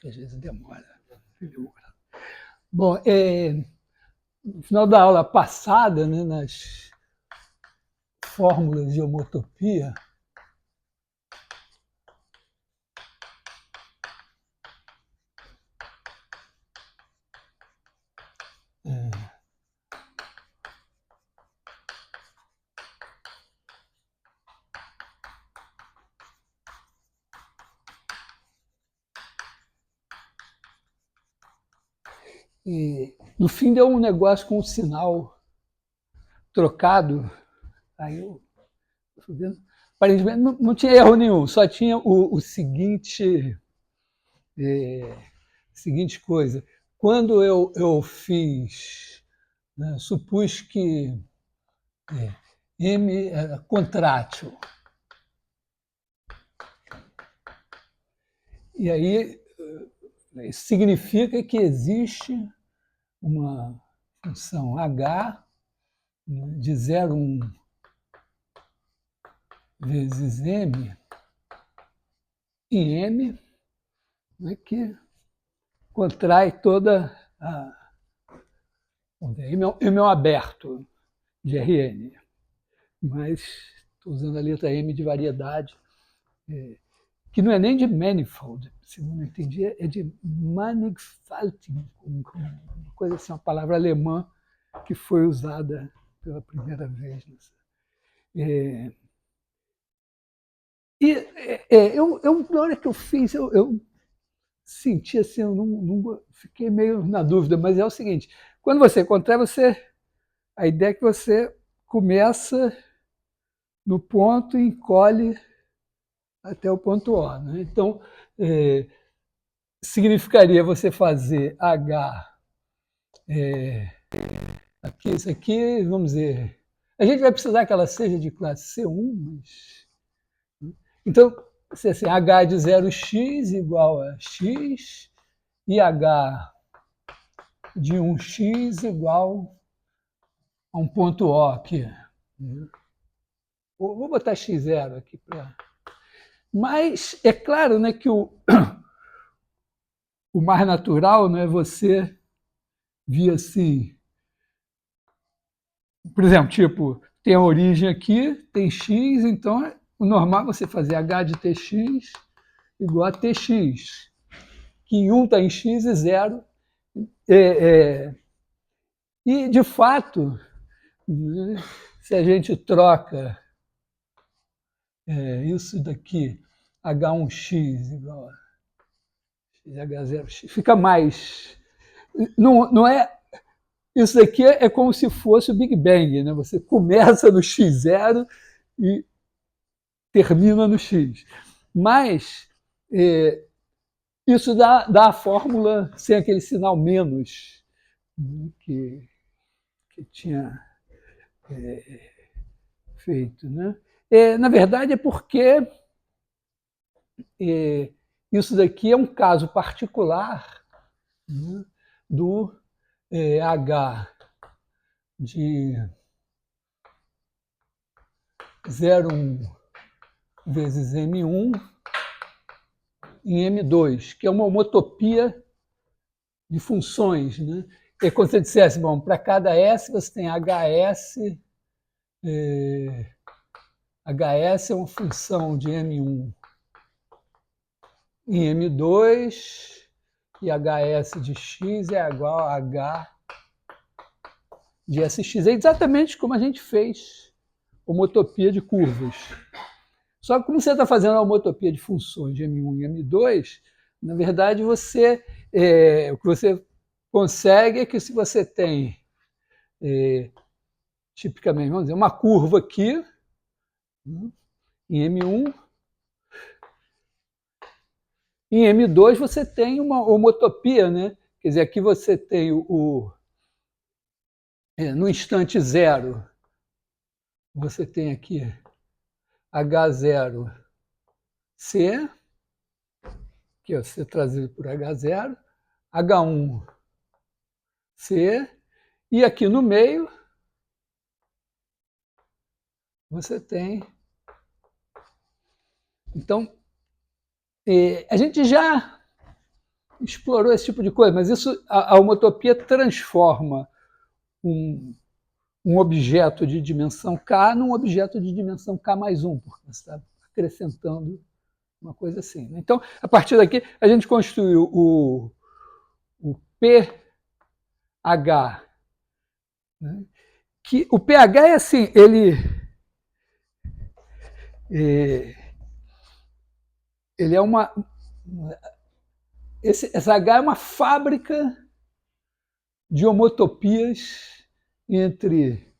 que às vezes demora. Bom, no final da aula passada, né, nas fórmulas de homotopia, e no fim deu um negócio com o sinal trocado. Aí eu fui vendo, aparentemente não tinha erro nenhum, só tinha o seguinte, seguinte coisa. Quando eu fiz, né, supus que M era contrátil. E aí isso significa que existe uma função H, né, de 0,1 vezes M em M, né, que contrai toda a... M é um aberto de Rn, mas estou usando a letra M de variedade, que não é nem de manifold, segundo eu entendi, é de mannigfaltig, uma coisa assim, uma palavra alemã que foi usada pela primeira vez. Na hora que eu fiz, eu senti assim, eu não fiquei meio na dúvida, mas é o seguinte: quando você contrai, a ideia é que você começa no ponto e encolhe até o ponto O. Né? Então, significaria você fazer H, aqui, isso aqui, vamos dizer, a gente vai precisar que ela seja de classe C1, mas... Então, se assim, H de 0x igual a x, e H de 1x igual a um ponto O aqui. Vou botar x0 aqui para... Mas é claro, né, que o mais natural, né, você vir assim, por exemplo, tipo, tem a origem aqui, tem x, então o normal é você fazer h de tx igual a tx, que em 1 está em x e 0. E, de fato, se a gente troca isso daqui, h1x igual a h0x, fica mais... Não é... Isso daqui é como se fosse o Big Bang, né? Você começa no x0 e termina no x. Mas isso dá a fórmula sem aquele sinal menos, né, que tinha feito. Né? Na verdade, é porque isso daqui é um caso particular, né, do H de 0,1 vezes M1 em M2, que é uma homotopia de funções. Né? E quando você dissesse, bom, para cada S você tem HS, HS é uma função de M1 em M2, e HS de x é igual a H de SX. É exatamente como a gente fez homotopia de curvas. Só que como você está fazendo a homotopia de funções de M1 e M2, na verdade, o que você consegue é que se você tem, tipicamente, vamos dizer, uma curva aqui, em M1, em M2 você tem uma homotopia, né? Quer dizer, aqui você tem no instante zero, você tem aqui H0C, que vai ser trazido por H0, H1C, e aqui no meio você tem... Então, a gente já explorou esse tipo de coisa, mas isso, a homotopia transforma um objeto de dimensão K num objeto de dimensão K mais 1, porque você está acrescentando uma coisa assim. Então, a partir daqui, a gente construiu o pH, né? Que o pH é assim, ele é uma... Essa H é uma fábrica de homotopias entre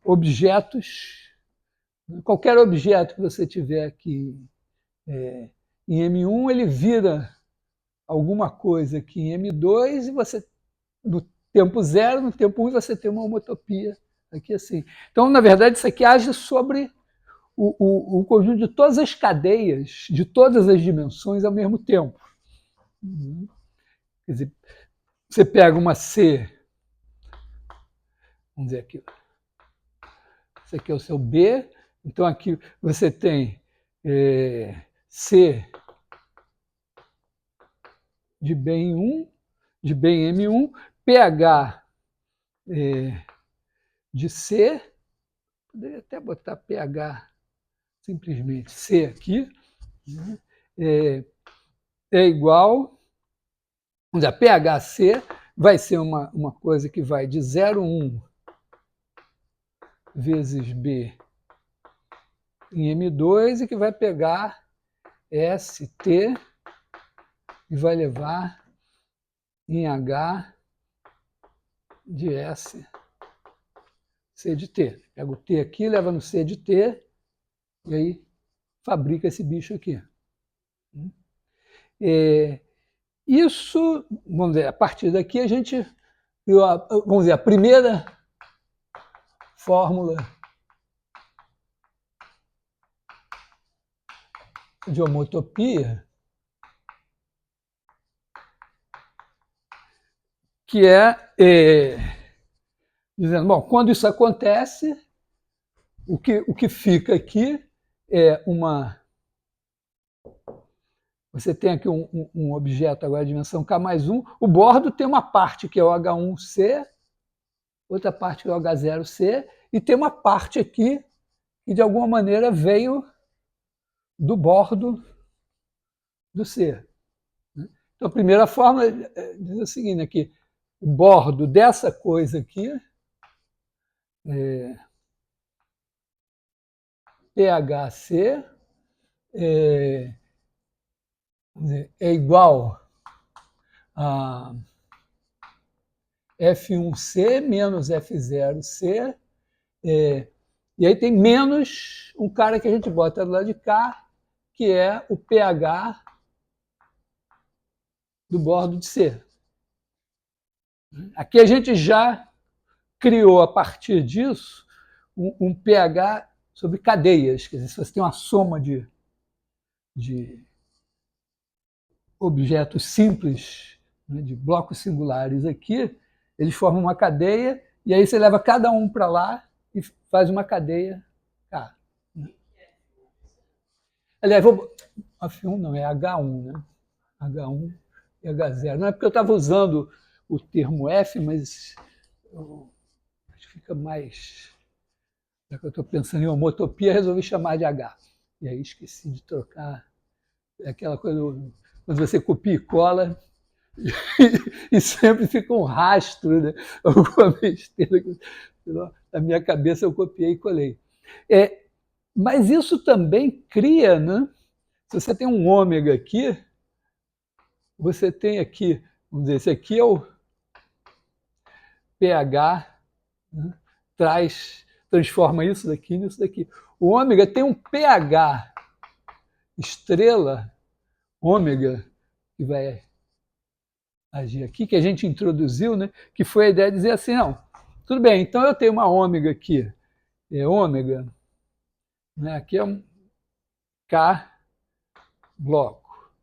objetos. Qualquer objeto que você tiver aqui em M1, ele vira alguma coisa aqui em M2 e você, no tempo 0, no tempo 1, você tem uma homotopia aqui assim. Então, na verdade, isso aqui age sobre o conjunto de todas as cadeias, de todas as dimensões ao mesmo tempo. Quer dizer, você pega uma C, vamos dizer aqui, esse aqui é o seu B, então aqui você tem C de B em 1, de B em M1, pH de C, poderia até botar pH simplesmente C aqui, né? É igual, vamos dizer, pHC vai ser uma coisa que vai de 0,1 vezes B em M2 e que vai pegar ST e vai levar em H de S C de T. Pega o T aqui, leva no C de T e aí fabrica esse bicho aqui. Isso, vamos dizer, a partir daqui a gente, vamos dizer, a primeira fórmula de homotopia, que dizendo, bom, quando isso acontece, o que fica aqui é uma... Você tem aqui um objeto agora de dimensão K mais 1, o bordo tem uma parte que é o H1C, outra parte que é o H0C, e tem uma parte aqui que de alguma maneira veio do bordo do C. Então a primeira fórmula diz o seguinte aqui, o bordo dessa coisa aqui PHC é igual a F1C menos F0C, e aí tem menos um cara que a gente bota do lado de cá, que é o pH do bordo de C. Aqui a gente já criou, a partir disso, um pH sobre cadeias. Quer dizer, se você tem uma soma de objetos simples, né, de blocos singulares aqui, eles formam uma cadeia, e aí você leva cada um para lá e faz uma cadeia K. Aliás, F1 não, é H1, né? H1 e H0. Não é porque eu estava usando o termo F, mas acho que fica mais... Já que eu estou pensando em homotopia, resolvi chamar de H. E aí esqueci de trocar. É aquela coisa, quando você copia e cola, e sempre fica um rastro, né? Alguma besteira que na minha cabeça eu copiei e colei. Mas isso também cria, né? Se você tem um ômega aqui, você tem aqui, vamos dizer, esse aqui é o pH, né? Transforma isso daqui nisso daqui. O ômega tem um pH estrela, ômega, que vai agir aqui, que a gente introduziu, né? Que foi a ideia de dizer assim, não, tudo bem, então eu tenho uma ômega aqui, ômega, né? Aqui é um K bloco.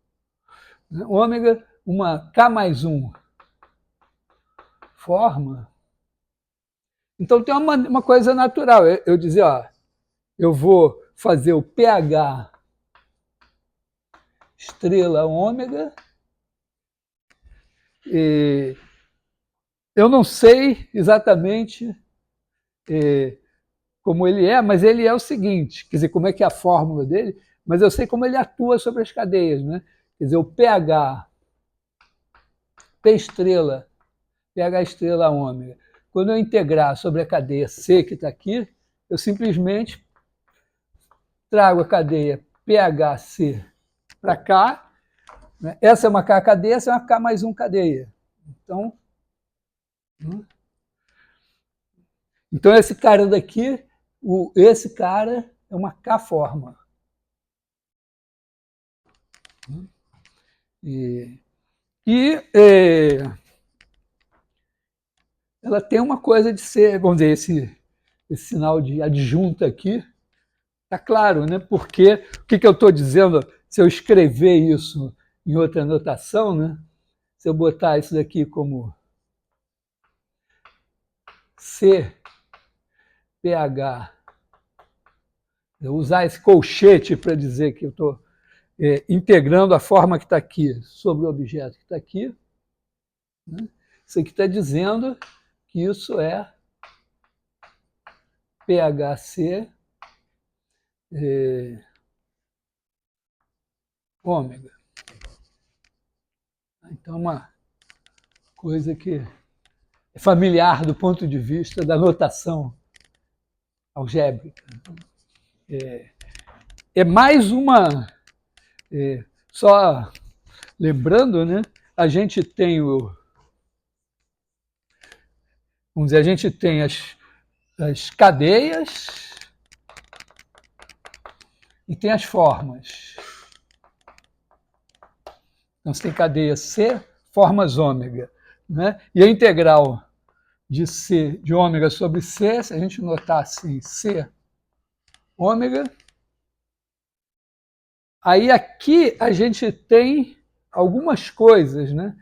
Ômega, uma K mais 1 forma. Então tem uma coisa natural, eu dizer, ó, eu vou fazer o pH estrela ômega Eu não sei exatamente como ele é, mas ele é o seguinte, quer dizer, como é que é a fórmula dele, mas eu sei como ele atua sobre as cadeias, né? Quer dizer, o pH, P estrela, pH estrela ômega, quando eu integrar sobre a cadeia C que está aqui, eu simplesmente trago a cadeia pHC para cá, né? Essa é uma K cadeia, essa é uma K mais um cadeia. Então esse cara daqui, esse cara é uma K-forma. Ela tem uma coisa de ser, vamos dizer, esse sinal de adjunta aqui, tá claro, né? Porque o que eu estou dizendo, se eu escrever isso em outra notação, né? Se eu botar isso daqui como C, pH, eu usar esse colchete para dizer que eu estou integrando a forma que está aqui sobre o objeto que está aqui, né? Isso aqui está dizendo que isso é pHC ômega. Então, uma coisa que é familiar do ponto de vista da notação algébrica. É mais uma... só lembrando, né, a gente tem vamos dizer, a gente tem as cadeias e tem as formas. Então, você tem cadeia C, formas ômega, né? E a integral de C, de ômega sobre C, se a gente notar assim, C, ômega, aí aqui a gente tem algumas coisas, né?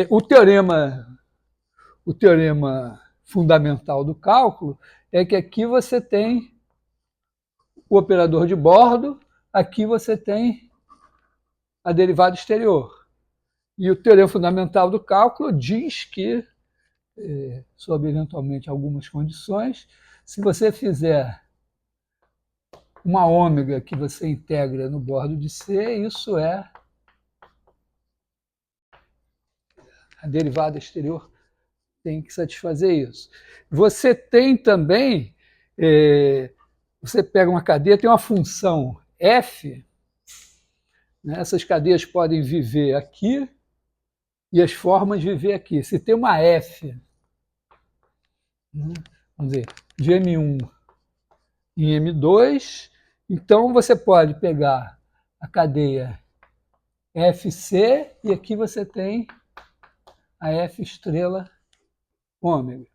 O teorema fundamental do cálculo é que aqui você tem o operador de bordo, aqui você tem a derivada exterior. E o teorema fundamental do cálculo diz que, sob eventualmente algumas condições, se você fizer uma ômega que você integra no bordo de C, isso é a derivada exterior tem que satisfazer isso. Você tem também, você pega uma cadeia, tem uma função f, né? Essas cadeias podem viver aqui e as formas viver aqui. Se tem uma f, né? Vamos dizer, de M1 em M2, então você pode pegar a cadeia FC e aqui você tem a F estrela ômega.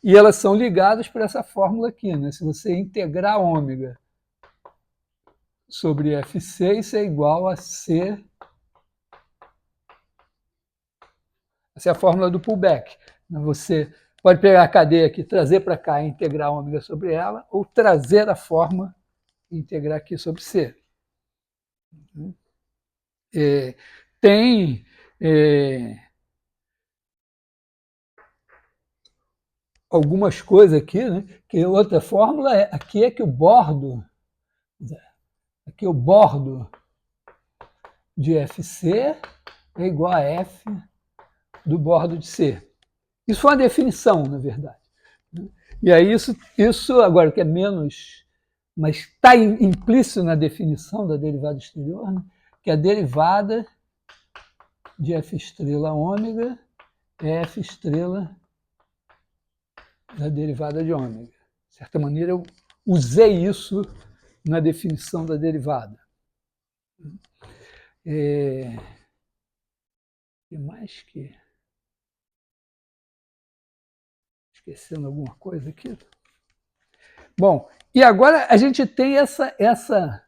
E elas são ligadas por essa fórmula aqui, né? Se você integrar ômega sobre FC, isso é igual a C. Essa é a fórmula do pullback. Você pode pegar a cadeia aqui, trazer para cá e integrar ômega sobre ela, ou trazer a forma e integrar aqui sobre C. Tem algumas coisas aqui, né? Que outra fórmula aqui é que o bordo de FC é igual a F do bordo de C. Isso é uma definição, na verdade. E aí isso agora que é menos, mas está implícito na definição da derivada exterior, né? Que a derivada de F estrela ômega é F estrela da derivada de ômega. De certa maneira, eu usei isso na definição da derivada. Que mais que... Esquecendo alguma coisa aqui? Bom, e agora a gente tem essa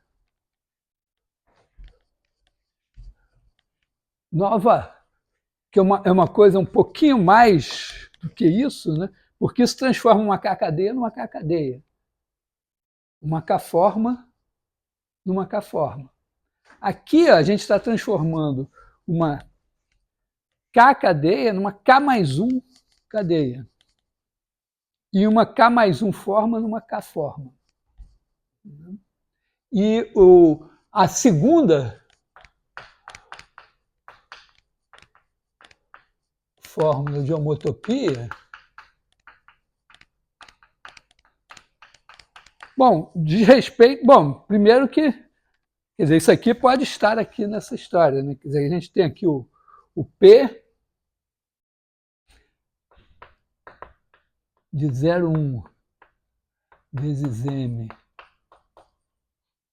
nova, que é uma coisa um pouquinho mais do que isso, né? Porque isso transforma uma K-cadeia numa K-cadeia. Uma K-forma numa K-forma. Aqui a gente está transformando uma K cadeia numa K mais 1 cadeia. E uma K mais 1 forma numa K forma. E a segunda fórmula de homotopia, bom, diz respeito, bom, primeiro que, quer dizer, isso aqui pode estar aqui nessa história, né? Quer dizer, a gente tem aqui o P de 0,1 vezes M1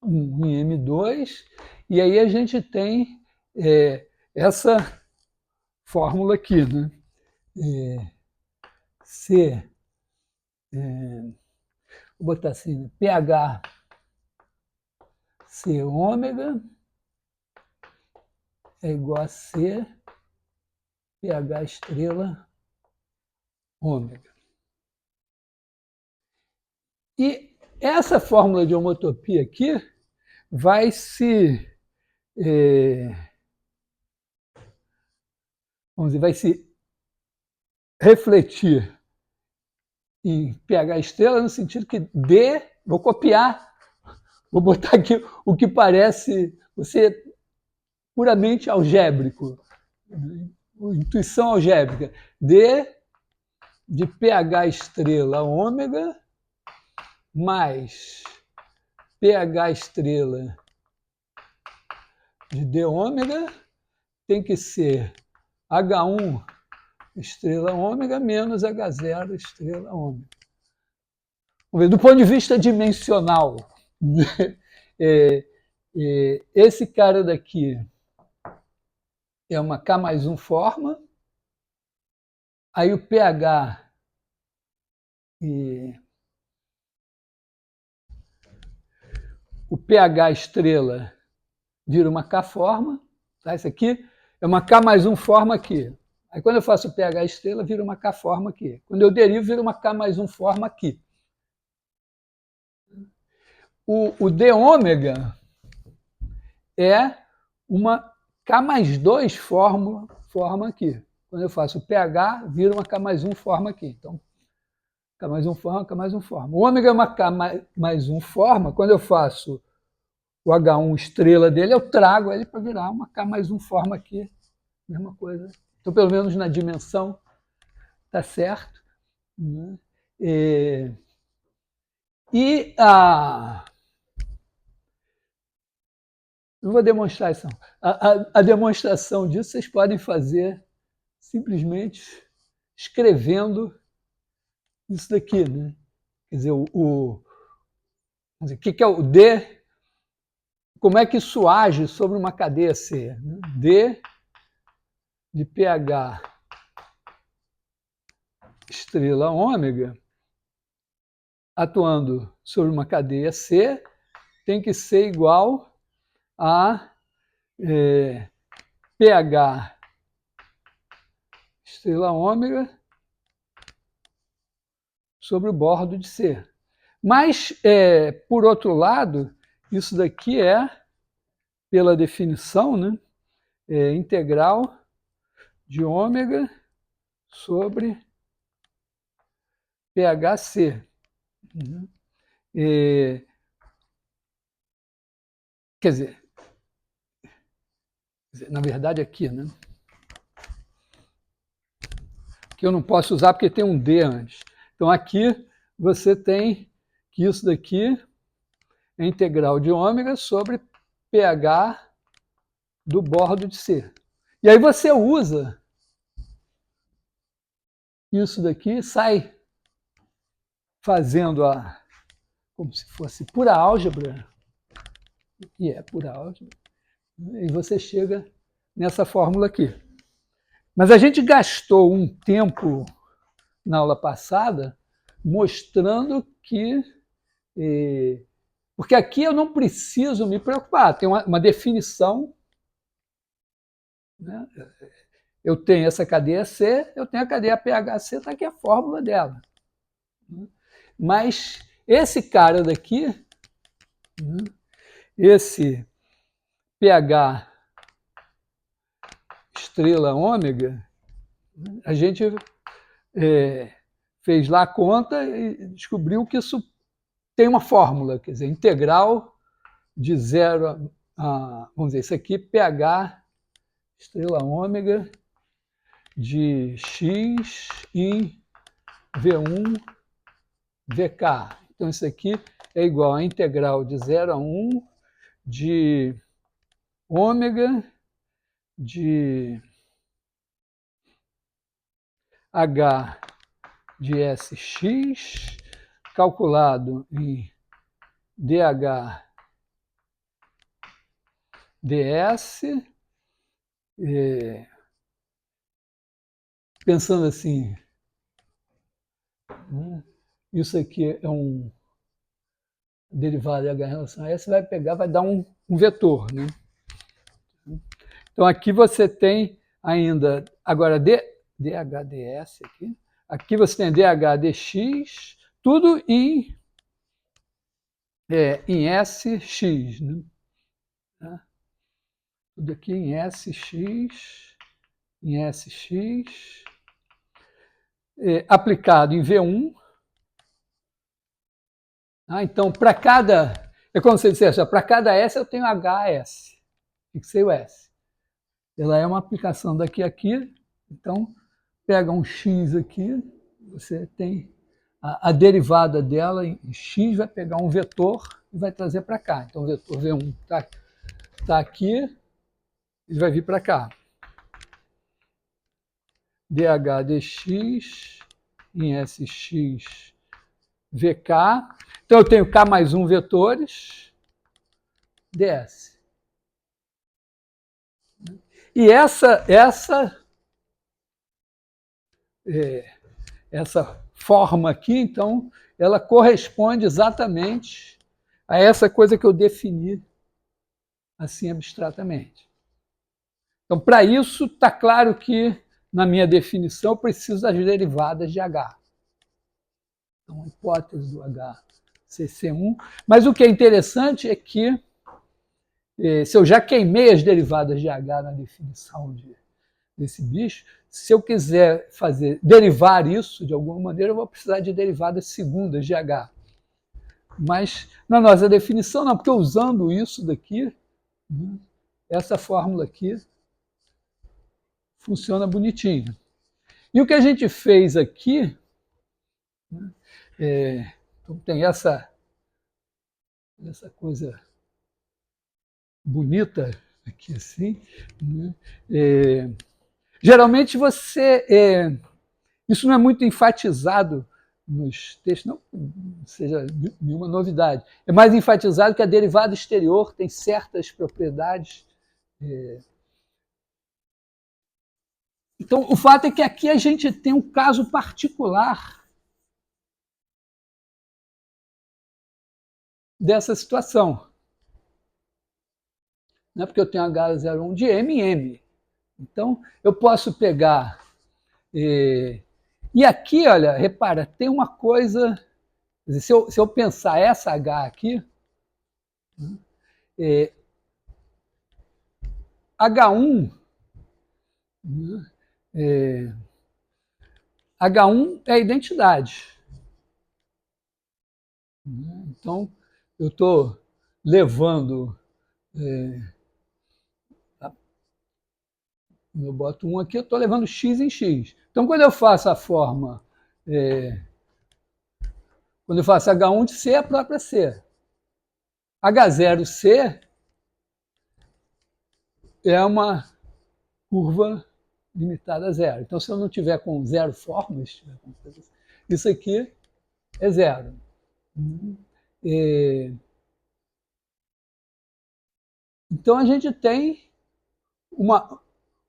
em M2, e aí a gente tem essa fórmula aqui, né? C, vou botar assim, né? pH C ômega é igual a C pH estrela ômega. E essa fórmula de homotopia aqui vai se vamos dizer, vai se refletir em pH estrela no sentido que D, vou copiar, vou botar aqui o que parece ser puramente algébrico, intuição algébrica. D de pH estrela ômega mais pH estrela de D ômega tem que ser H1 estrela ômega menos H0 estrela ômega. Vamos ver, do ponto de vista dimensional, esse cara daqui é uma K mais 1 forma, aí o pH o pH estrela vira uma K forma, tá? Isso aqui é uma K mais 1 forma aqui. Aí quando eu faço o pH estrela, vira uma K forma aqui. Quando eu derivo, vira uma K mais 1 forma aqui. O D ômega é uma K mais 2 forma aqui. Quando eu faço o pH, vira uma K mais 1 forma aqui. Então, K mais 1 forma, K mais 1 forma. O ômega é uma K mais 1 forma. Quando eu faço o H1 estrela dele, eu trago ele para virar uma K mais 1 forma aqui. Mesma coisa. Então, pelo menos na dimensão, tá certo. Eu vou demonstrar isso. A demonstração disso vocês podem fazer simplesmente escrevendo isso daqui, né? Quer dizer, o que é o D? Como é que isso age sobre uma cadeia C? D de pH estrela ômega atuando sobre uma cadeia C tem que ser igual a pH estrela ômega sobre o bordo de C. Mas, por outro lado, isso daqui é, pela definição, né, integral de ômega sobre pHC. Quer dizer, na verdade aqui, né? Que eu não posso usar porque tem um D antes. Então aqui você tem que isso daqui é integral de ômega sobre pH do bordo de C. E aí você usa isso daqui, sai fazendo como se fosse pura álgebra, e é pura álgebra, e você chega nessa fórmula aqui. Mas a gente gastou um tempo na aula passada mostrando que... porque aqui eu não preciso me preocupar, tem uma definição, né? Eu tenho essa cadeia C, eu tenho a cadeia pHC, está aqui a fórmula dela. Mas esse cara daqui, esse pH estrela ômega, A gente fez lá a conta e descobriu que isso tem uma fórmula, quer dizer, integral de 0 a, vamos dizer, isso aqui, pH estrela ômega de x em V1 VK. Então, isso aqui é igual a integral de 0 a 1 de ômega de H de SX, calculado em DH ds, pensando assim, isso aqui é um derivado de H em relação a S, vai pegar, vai dar um vetor, né? Então aqui você tem ainda, agora DHDS aqui você tem DHDX, tudo em SX, né? Tudo aqui em SX, aplicado em V1. Então, para cada, é como se dissesse, para cada S eu tenho HS, fixei o S. Ela é uma aplicação daqui a aqui, então pega um X aqui, você tem a derivada dela em X, vai pegar um vetor e vai trazer para cá. Então o vetor V1 está aqui, ele vai vir para cá. DH dx em SX VK. Então eu tenho K mais 1 vetores ds. E essa forma aqui, então, ela corresponde exatamente a essa coisa que eu defini assim abstratamente. Então, para isso, está claro que, na minha definição, eu preciso das derivadas de H. Então, a hipótese do H CC1. Mas o que é interessante é que, se eu já queimei as derivadas de H na definição desse bicho, se eu quiser derivar isso de alguma maneira, eu vou precisar de derivadas segundas de H. Mas na nossa definição não, porque usando isso daqui, essa fórmula aqui funciona bonitinho. E o que a gente fez aqui, então tem essa coisa bonita aqui assim, né? Geralmente isso não é muito enfatizado nos textos, não seja nenhuma novidade. É mais enfatizado que a derivada exterior tem certas propriedades. Então, o fato é que aqui a gente tem um caso particular dessa situação. Não é porque eu tenho H01 de M em M. Então, eu posso pegar... E aqui, olha, repara, tem uma coisa... Se eu pensar essa H aqui... H1... H1 é a identidade. Então, eu estou levando... eu boto 1 aqui, eu estou levando x em x. Então, quando eu faço a forma... quando eu faço H1 de C, é a própria C. H0C é uma curva limitada a zero. Então, se eu não tiver com zero formas, isso aqui é zero. Então, a gente tem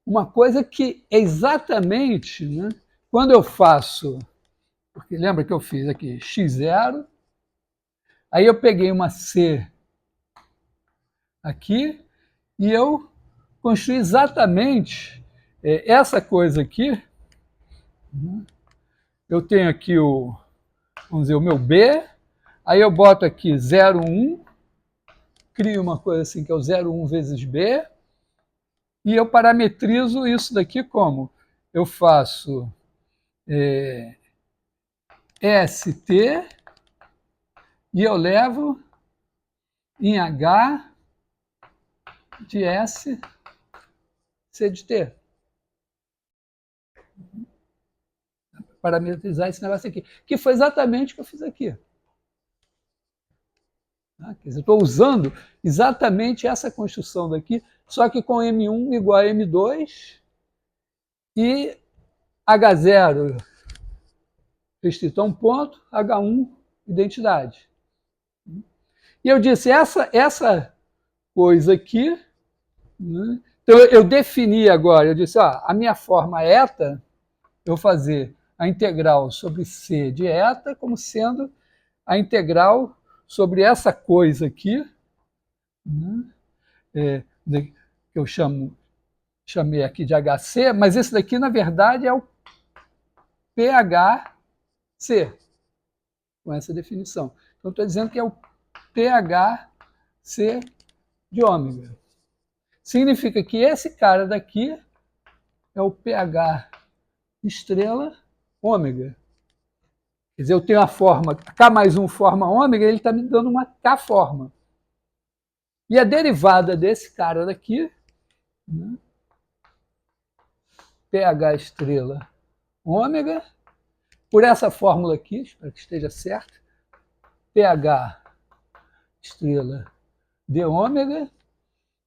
uma coisa que é exatamente, né, quando eu faço, porque lembra que eu fiz aqui x0, aí eu peguei uma C aqui e eu construí exatamente essa coisa aqui. Eu tenho aqui vamos dizer, o meu B, aí eu boto aqui 0, 1, crio uma coisa assim que é o 0, 1 vezes B, e eu parametrizo isso daqui como? eu faço ST e eu levo em H de S C de T. Parametrizar esse negócio aqui, que foi exatamente o que eu fiz aqui. Quer dizer, estou usando exatamente essa construção daqui, só que com M1 igual a M2 e H0 restrito a um ponto, H1 identidade. E eu disse, essa coisa aqui, né? Então eu defini agora, eu disse, a minha forma eta, eu vou fazer a integral sobre C de eta como sendo a integral sobre essa coisa aqui, né? Que eu chamei aqui de HC, mas esse daqui, na verdade, é o PHC, com essa definição. Então, estou dizendo que é o PHC de ômega. Significa que esse cara daqui é o PH estrela ômega. Quer dizer, eu tenho a forma K mais 1 forma ômega, ele está me dando uma K forma. E a derivada desse cara daqui, né, PH estrela ômega, por essa fórmula aqui, espero que esteja certo, PH estrela de ômega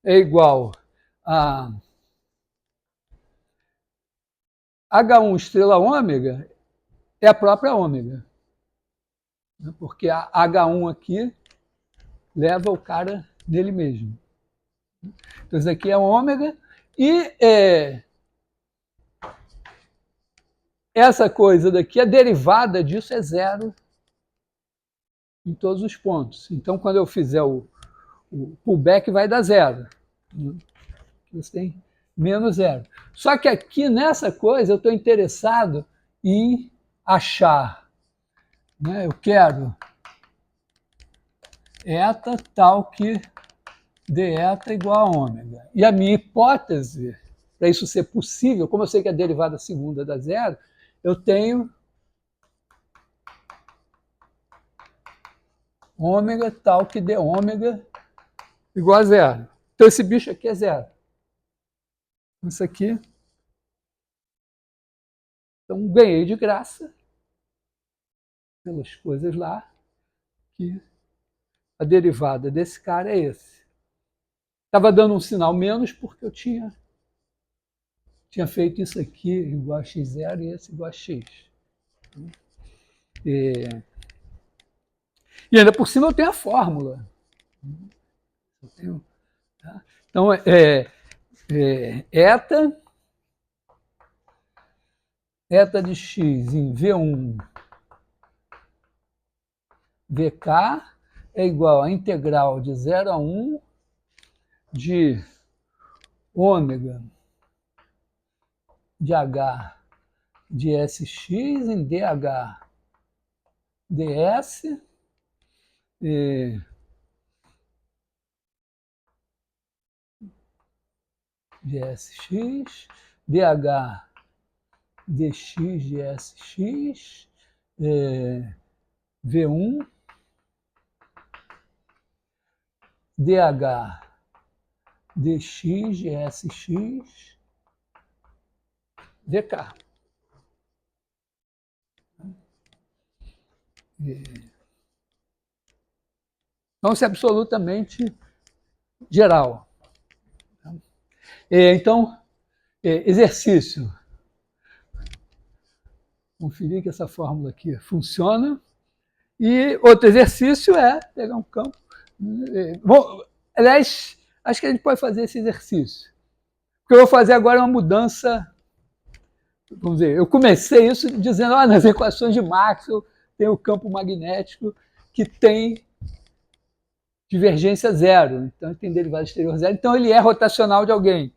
é igual a H1 estrela ômega é a própria ômega, porque a H1 aqui leva o cara nele mesmo. Então, isso aqui é ômega e essa coisa daqui, a derivada disso é zero em todos os pontos. Então, quando eu fizer o pullback, vai dar zero. Você tem menos zero. Só que aqui nessa coisa eu estou interessado em achar, né? Eu quero eta tal que d eta igual a ômega. E a minha hipótese, para isso ser possível, como eu sei que a derivada segunda dá zero, eu tenho ômega tal que d ômega igual a zero. Então esse bicho aqui é zero. Isso aqui. Então ganhei de graça pelas coisas lá que a derivada desse cara é esse. Estava dando um sinal menos porque eu tinha feito isso aqui igual a x0 e esse igual a x. E ainda por cima eu tenho a fórmula. Eu tenho, tá? Então, eta de x em V1 VK é igual a integral de 0 a 1 de ômega de H de SX em DH ds de SX, DH dx de SX, V1, DH dx de SX, VK. Então, isso é absolutamente geral. Então, exercício. Conferir que essa fórmula aqui funciona. E outro exercício é pegar um campo. Bom, aliás, acho que a gente pode fazer esse exercício. O que eu vou fazer agora é uma mudança. Vamos dizer, eu comecei isso dizendo, nas equações de Maxwell tem o campo magnético que tem divergência zero, então tem derivada exterior zero, então ele é rotacional de alguém.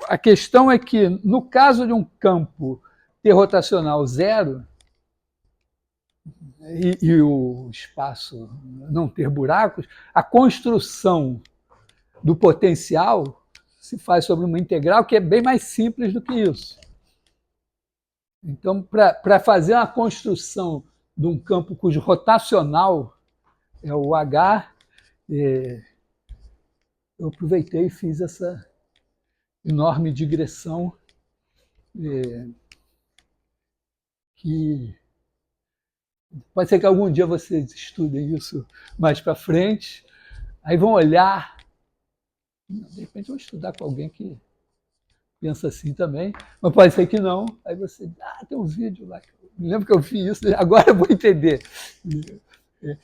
A questão é que, no caso de um campo ter rotacional zero, e o espaço não ter buracos, a construção do potencial se faz sobre uma integral que é bem mais simples do que isso. Então, para fazer uma construção de um campo cujo rotacional é o H, eu aproveitei e fiz essa enorme digressão que pode ser que algum dia vocês estudem isso mais para frente, aí vão olhar, de repente vão estudar com alguém que pensa assim também, mas pode ser que não, aí você, tem um vídeo lá, me lembro que eu fiz isso, agora eu vou entender.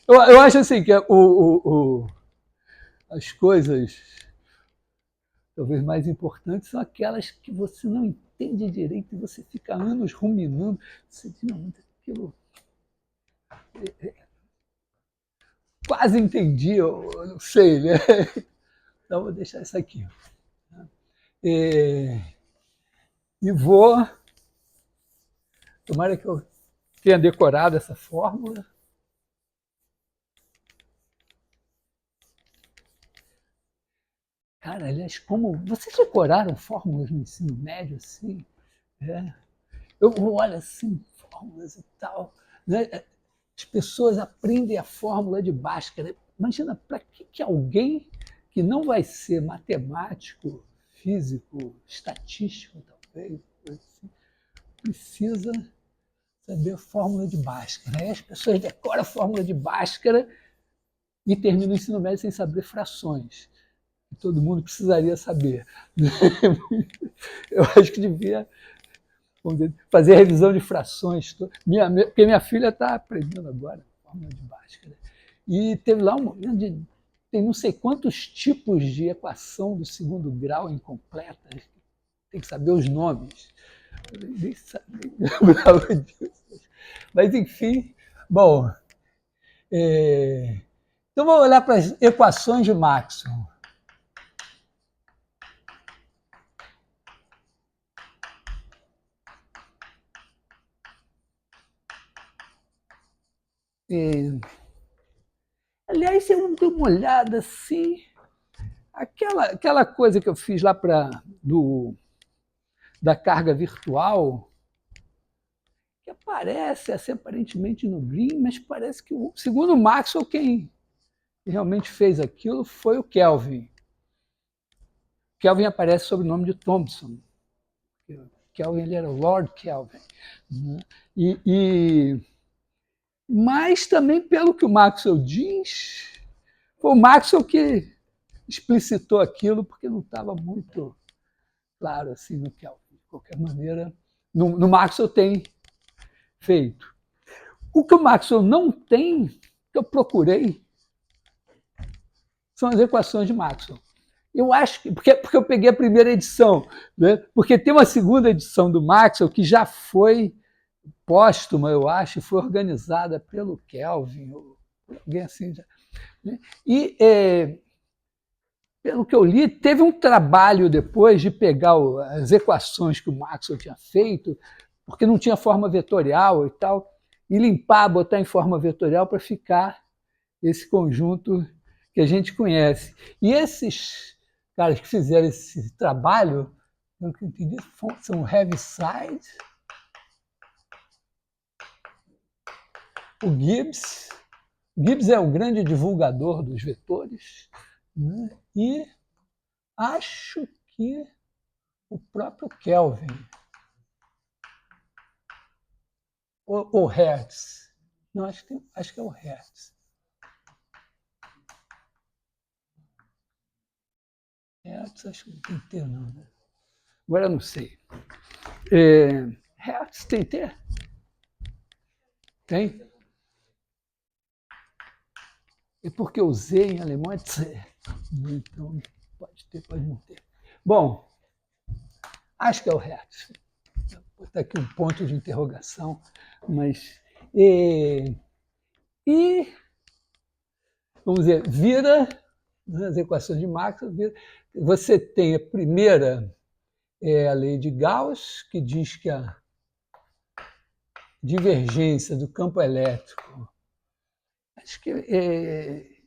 Eu acho assim que as coisas talvez mais importantes são aquelas que você não entende direito e você fica anos ruminando, você diz, não, aquilo quase entendi, eu não sei, né? Então vou deixar isso aqui. E vou, tomara que eu tenha decorado essa fórmula. Cara, aliás, como vocês decoraram fórmulas no ensino médio assim? Eu olho assim, fórmulas e tal, né? As pessoas aprendem a fórmula de Bhaskara. Imagina, para que alguém que não vai ser matemático, físico, estatístico, talvez, assim, precisa saber a fórmula de Bhaskara. Aí as pessoas decoram a fórmula de Bhaskara e terminam o ensino médio sem saber frações. Que todo mundo precisaria saber. Eu acho que devia, vamos dizer, fazer a revisão de frações. Porque minha filha está aprendendo agora a fórmula de Bhaskara. E teve lá tem não sei quantos tipos de equação do segundo grau incompletas. Tem que saber os nomes. Eu nem lembrava disso. Mas, enfim, bom. Então, vamos olhar para as equações de Maxwell. Aliás, eu dei uma olhada assim, aquela coisa que eu fiz lá da carga virtual, que aparece assim, aparentemente no Green, mas parece que, segundo o Maxwell, quem realmente fez aquilo foi o Kelvin. Kelvin aparece sob o nome de Thomson. Kelvin, ele era Lord Kelvin. Mas também, pelo que o Maxwell diz, foi o Maxwell que explicitou aquilo, porque não estava muito claro assim no Kelvin. De qualquer maneira, no Maxwell tem feito. O que o Maxwell não tem, que eu procurei, são as equações de Maxwell. Eu acho que, porque eu peguei a primeira edição, né? Porque tem uma segunda edição do Maxwell que já foi póstuma, eu acho, e foi organizada pelo Kelvin, ou alguém assim. Né? E, pelo que eu li, teve um trabalho depois de pegar as equações que o Maxwell tinha feito, porque não tinha forma vetorial e tal, e limpar, botar em forma vetorial para ficar esse conjunto que a gente conhece. E esses caras que fizeram esse trabalho, pelo que eu entendi, são Heaviside, o Gibbs. Gibbs é o grande divulgador dos vetores, né? E acho que o próprio Kelvin, ou Hertz. Não, acho que é o Hertz. Hertz, acho que não tem T, não, né? Agora eu não sei. Hertz tem T? Tem? É porque eu usei em alemão é Z. Então, pode ter, pode não ter. Bom, acho que é o Hertz. Vou botar aqui um ponto de interrogação, mas. E vamos dizer, vira nas equações de Maxwell, você tem a primeira, a lei de Gauss, que diz que a divergência do campo elétrico, acho que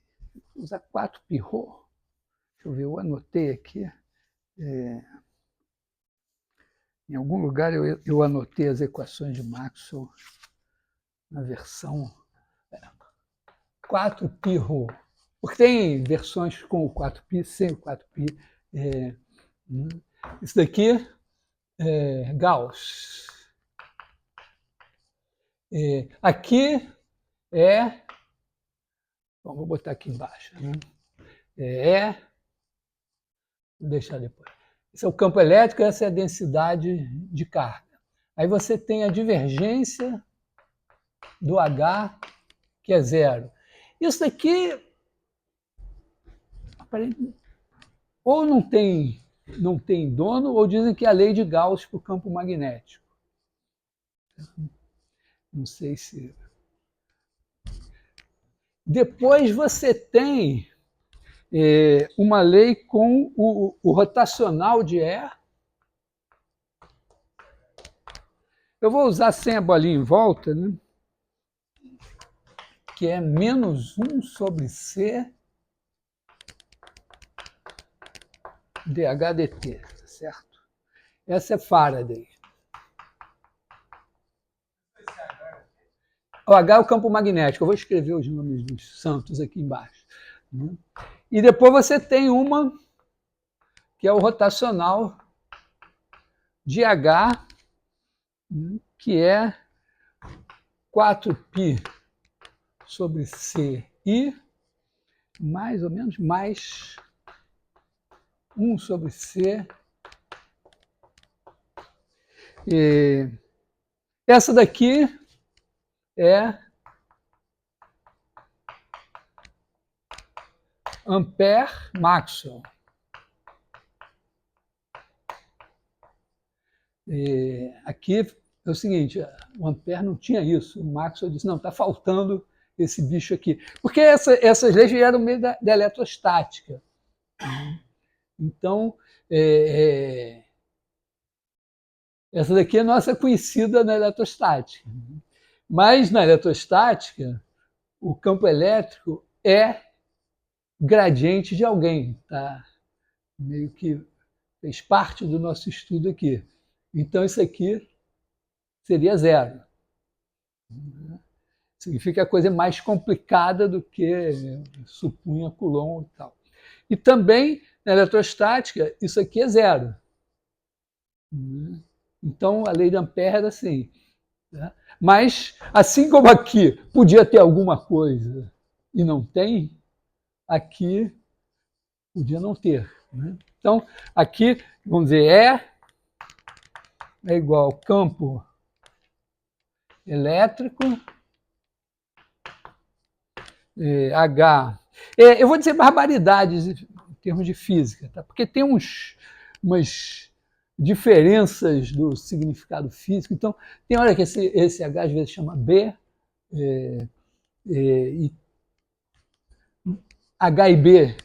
usa 4 Pirot, deixa eu ver, eu anotei aqui, Em algum lugar eu anotei as equações de Maxwell na versão 4π-ρ, porque tem versões com o 4π, sem o 4π. Isso daqui é Gauss. Aqui bom, vou botar aqui embaixo, né? Vou deixar depois. Esse é o campo elétrico, essa é a densidade de carga. Aí você tem a divergência do H, que é zero. Isso daqui ou não tem dono, ou dizem que é a lei de Gauss para o campo magnético. Não sei se... Depois você tem uma lei com o rotacional de E. Eu vou usar sem a bolinha em volta, né? Que é menos 1 sobre C dH dt, certo? Essa é Faraday. O H é o campo magnético. Eu vou escrever os nomes dos santos aqui embaixo. Né? E depois você tem uma que é o rotacional de H, né? Que é 4π sobre CI, mais ou menos, mais 1 sobre C. Essa daqui é Ampère-Maxwell. Aqui é o seguinte, o Ampère não tinha isso. O Maxwell disse, não, está faltando esse bicho aqui. Porque essas leis vieram no meio da eletrostática. Então, essa daqui é nossa conhecida na eletrostática. Mas na eletrostática, o campo elétrico é gradiente de alguém. Tá? Meio que fez parte do nosso estudo aqui. Então, isso aqui seria zero. Significa que a coisa é mais complicada do que supunha Coulomb e tal. E também, na eletrostática, isso aqui é zero. Então, a lei de Ampère era assim. Né? Mas, assim como aqui podia ter alguma coisa e não tem, aqui podia não ter. Né? Então, aqui, vamos dizer, E é igual ao campo elétrico, H. Eu vou dizer barbaridades em termos de física, tá? Porque tem umas diferenças do significado físico. Então, tem hora que esse H às vezes chama B, e H e B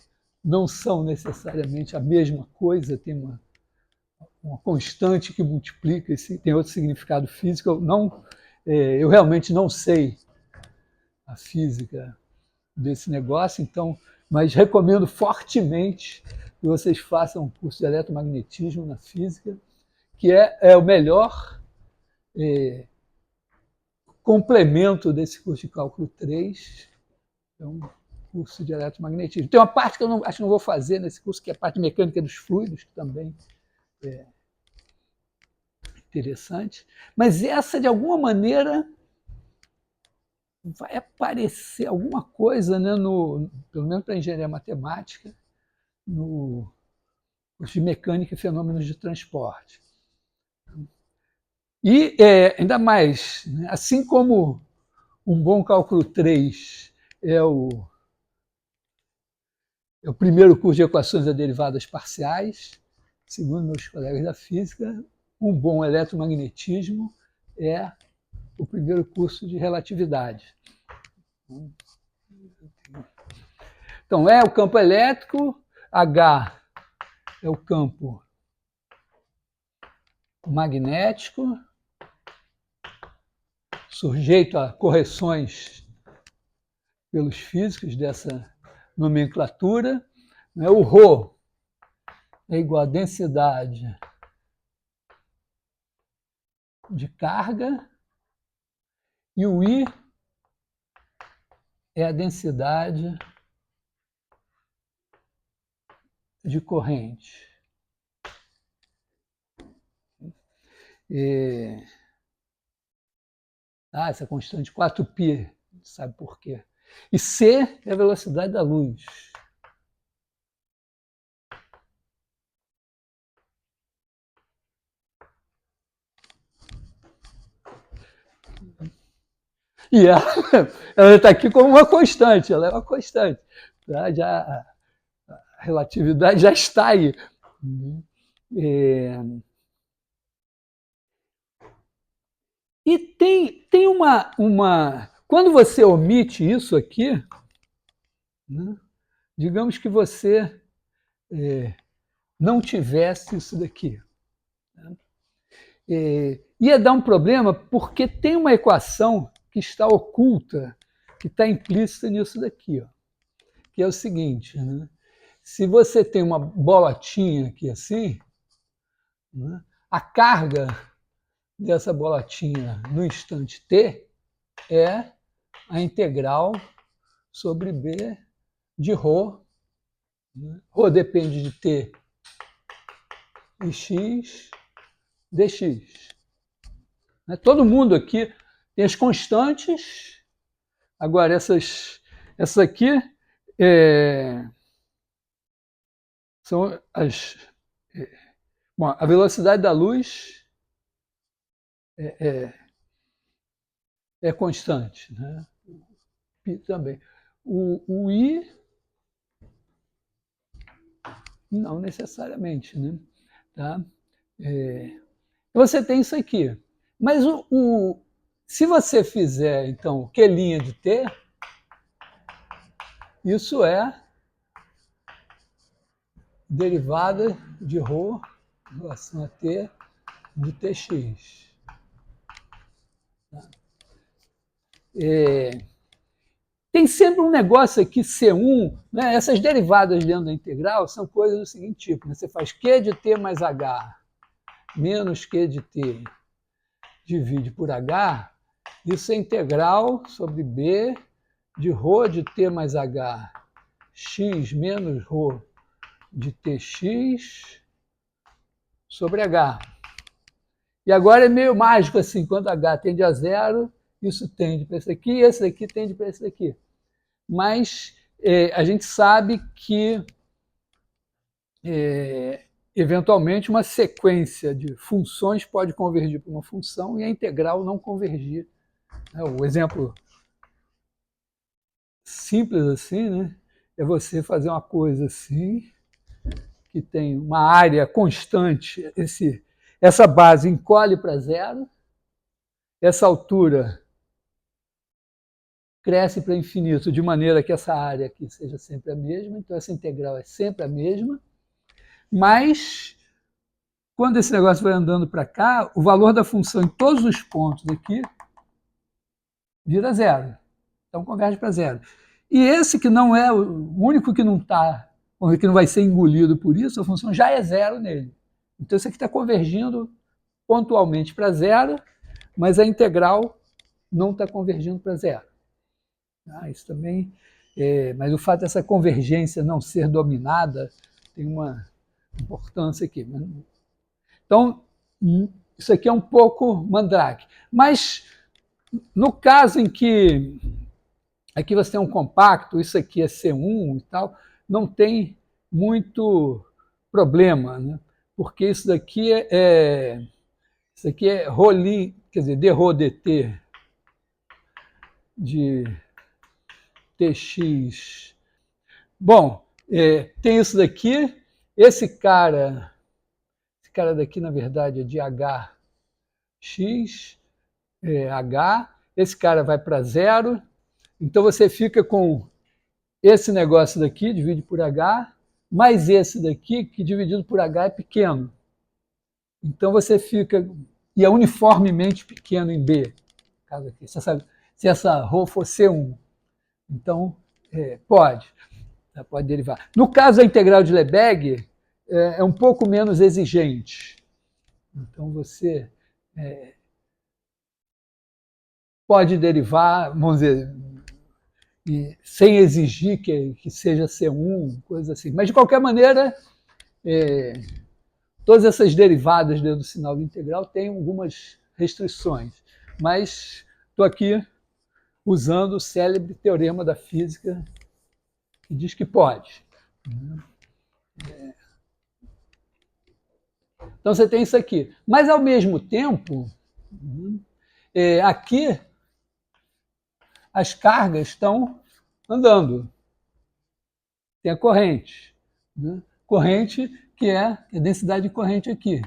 não são necessariamente a mesma coisa, tem uma constante que multiplica, tem outro significado físico. Eu realmente não sei a física desse negócio, então, mas recomendo fortemente que vocês façam um curso de eletromagnetismo na física, que é o melhor complemento desse curso de cálculo 3, é um curso de eletromagnetismo. Tem uma parte que eu acho que não vou fazer nesse curso, que é a parte de mecânica dos fluidos, que também é interessante, mas essa, de alguma maneira, vai aparecer alguma coisa, né, pelo menos para a engenharia matemática, no curso de mecânica e fenômenos de transporte. E, ainda mais, né, assim como um bom cálculo 3 é o primeiro curso de equações a derivadas parciais, segundo meus colegas da física, um bom eletromagnetismo é o primeiro curso de relatividade. Então, E é o campo elétrico, H é o campo magnético, sujeito a correções pelos físicos dessa nomenclatura. O ρ é igual a densidade de carga e o I é a densidade de corrente. Essa constante 4π, sabe por quê? E C é a velocidade da luz. E ela está aqui como uma constante, ela é uma constante. Tá? A relatividade já está aí. E tem uma... Quando você omite isso aqui, né, digamos que você não tivesse isso daqui, né, ia dar um problema porque tem uma equação que está oculta, que está implícita nisso daqui, ó, que é o seguinte, né, se você tem uma bolotinha aqui assim, né, a carga dessa bolotinha no instante t é a integral sobre B de ρ. Né? Ρ depende de t e x dx. Né? Todo mundo aqui tem as constantes. Agora, essa aqui são as... Bom, a velocidade da luz é constante, né? Π também. O I, não necessariamente, né? Tá? Você tem isso aqui. Mas se você fizer, então, Q' de T, isso é derivada de ρ em relação a T de Tx. Tá? Tem sempre um negócio aqui, C1, né? Essas derivadas dentro da integral são coisas do seguinte tipo, né? Você faz Q de T mais H menos Q de T divide por H, isso é integral sobre B de ρ de T mais H x menos ρ de Tx sobre H. E agora é meio mágico assim, quando H tende a zero, isso tende para esse aqui, esse daqui tende para esse daqui. Mas a gente sabe que, eventualmente, uma sequência de funções pode convergir para uma função e a integral não convergir. O exemplo simples assim, né, é você fazer uma coisa assim, que tem uma área constante, essa base encolhe para zero, essa altura cresce para infinito, de maneira que essa área aqui seja sempre a mesma, então essa integral é sempre a mesma, mas quando esse negócio vai andando para cá, o valor da função em todos os pontos aqui vira zero, então converge para zero. E esse que não é o único que não está, que não vai ser engolido por isso, a função já é zero nele. Então isso aqui está convergindo pontualmente para zero, mas a integral não está convergindo para zero. Isso também, mas o fato dessa convergência não ser dominada tem uma importância aqui. Então, isso aqui é um pouco mandrake. Mas, no caso em que aqui você tem um compacto, isso aqui é C1 e tal, não tem muito problema, né? Porque isso daqui é ρ', quer dizer, dρ dt de Tx. Bom, tem isso daqui, esse cara daqui, na verdade, é de Hx, H, esse cara vai para zero, então você fica com esse negócio daqui, divide por H, mais esse daqui, que dividido por H é pequeno. Então você fica, e é uniformemente pequeno em B, caso aqui, você sabe, se essa ρ for C1. Então, pode derivar. No caso da integral de Lebesgue, é um pouco menos exigente. Então, você pode derivar, vamos dizer, sem exigir que seja C1, coisa assim. Mas, de qualquer maneira, todas essas derivadas dentro do sinal integral têm algumas restrições. Mas estou aqui usando o célebre teorema da física, que diz que pode. Então, você tem isso aqui. Mas, ao mesmo tempo, aqui, as cargas estão andando. Tem a corrente. Né? Corrente, que é a densidade de corrente aqui.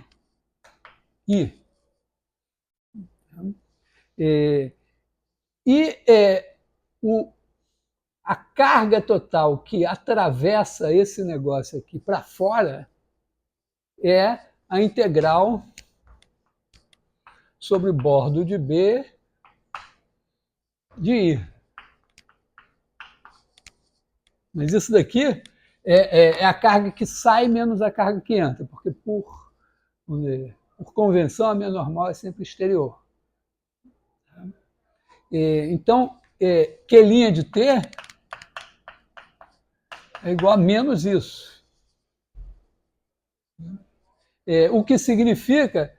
I. A carga total que atravessa esse negócio aqui para fora é a integral sobre o bordo de B de I. Mas isso daqui é a carga que sai menos a carga que entra, porque por convenção a minha normal é sempre exterior. Então, Q' de T é igual a menos isso. O que significa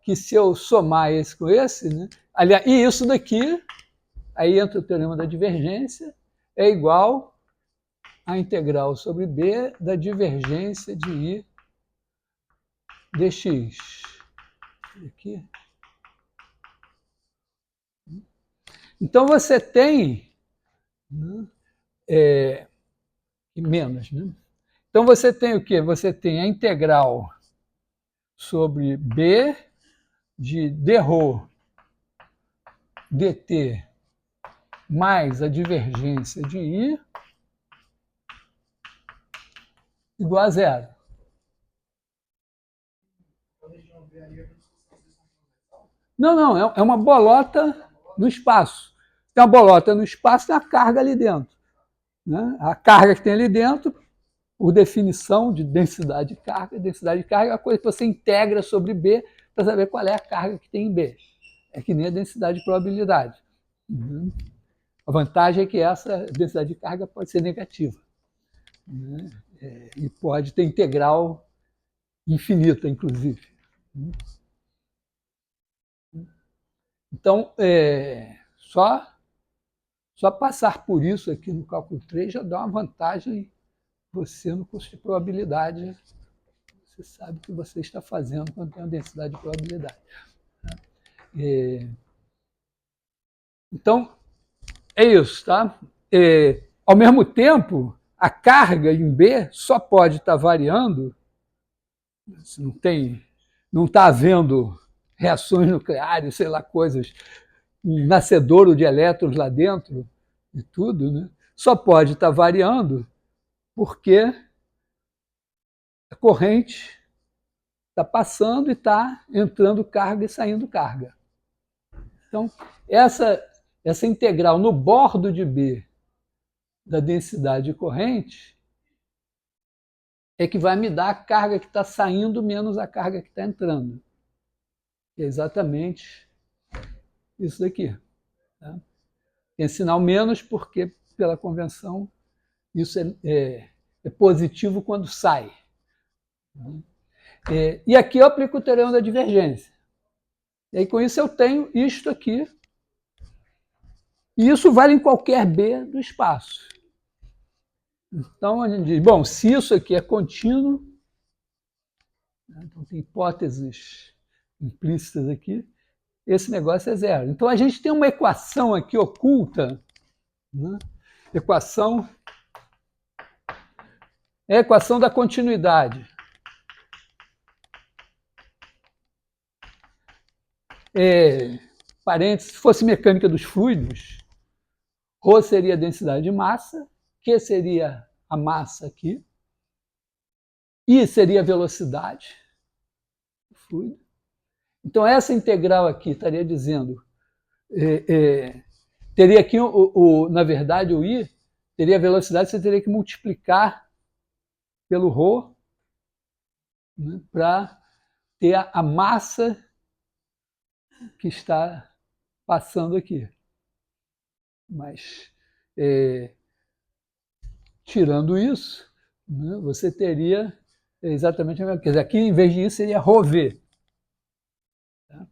que se eu somar esse com esse, né? Aliás, e isso daqui, aí entra o teorema da divergência, é igual a integral sobre B da divergência de I dx. Aqui. Então, você tem menos, né? Então, você tem o quê? Você tem a integral sobre B de dρ dt mais a divergência de I igual a zero. Não, é uma bolota no espaço. Tem uma bolota no espaço, tem a carga ali dentro. Né? A carga que tem ali dentro, por definição de densidade de carga é a coisa que você integra sobre B para saber qual é a carga que tem em B. É que nem a densidade de probabilidade. A vantagem é que essa densidade de carga pode ser negativa. Né? E pode ter integral infinita, inclusive. Então, só passar por isso aqui no cálculo 3 já dá uma vantagem você no curso de probabilidade. Você sabe o que você está fazendo quando tem uma densidade de probabilidade. Então, é isso, tá? Ao mesmo tempo, a carga em B só pode estar variando se não está havendo reações nucleares, sei lá, coisas, um nascedouro de elétrons lá dentro e tudo, né? Só pode estar variando porque a corrente está passando e está entrando carga e saindo carga. Então, essa integral no bordo de B da densidade de corrente é que vai me dar a carga que está saindo menos a carga que está entrando. É exatamente isso daqui. Tá? Tem sinal menos porque, pela convenção, isso é positivo quando sai. E aqui eu aplico o teorema da divergência. E aí, com isso, eu tenho isto aqui. E isso vale em qualquer B do espaço. Então, a gente diz, bom, se isso aqui é contínuo, então tem hipóteses implícitas aqui, esse negócio é zero. Então, a gente tem uma equação aqui oculta, né? Equação é a equação da continuidade. Parênteses, se fosse mecânica dos fluidos, ρ seria a densidade de massa, Q seria a massa aqui, I seria a velocidade do fluido. Então, essa integral aqui estaria dizendo, teria aqui, na verdade, o I teria a velocidade, você teria que multiplicar pelo ρ né, para ter a massa que está passando aqui. Mas, tirando isso, né, você teria exatamente a mesma coisa. Aqui, em vez disso, seria ρv. Tá?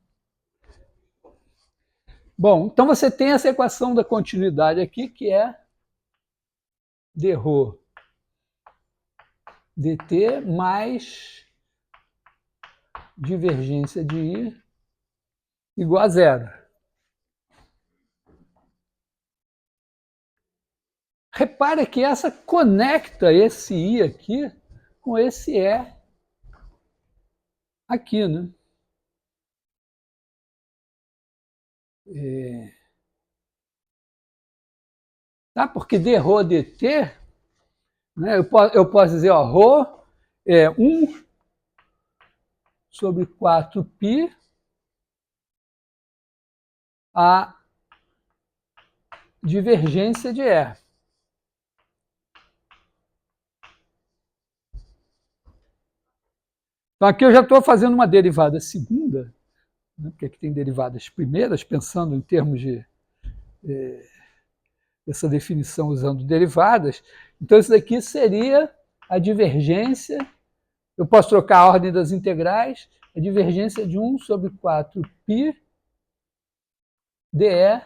Bom, então você tem essa equação da continuidade aqui, que é dρ dt mais divergência de I igual a zero. Repare que essa conecta esse I aqui com esse E aqui, né? Tá? Porque dρ dt, né, eu posso dizer, ó, ρ é 1 sobre 4π a divergência de E. Então aqui eu já estou fazendo uma derivada segunda, né, porque aqui tem derivadas primeiras, pensando em termos de essa definição usando derivadas. Então isso daqui seria a divergência, eu posso trocar a ordem das integrais, a divergência de 1 sobre 4π dE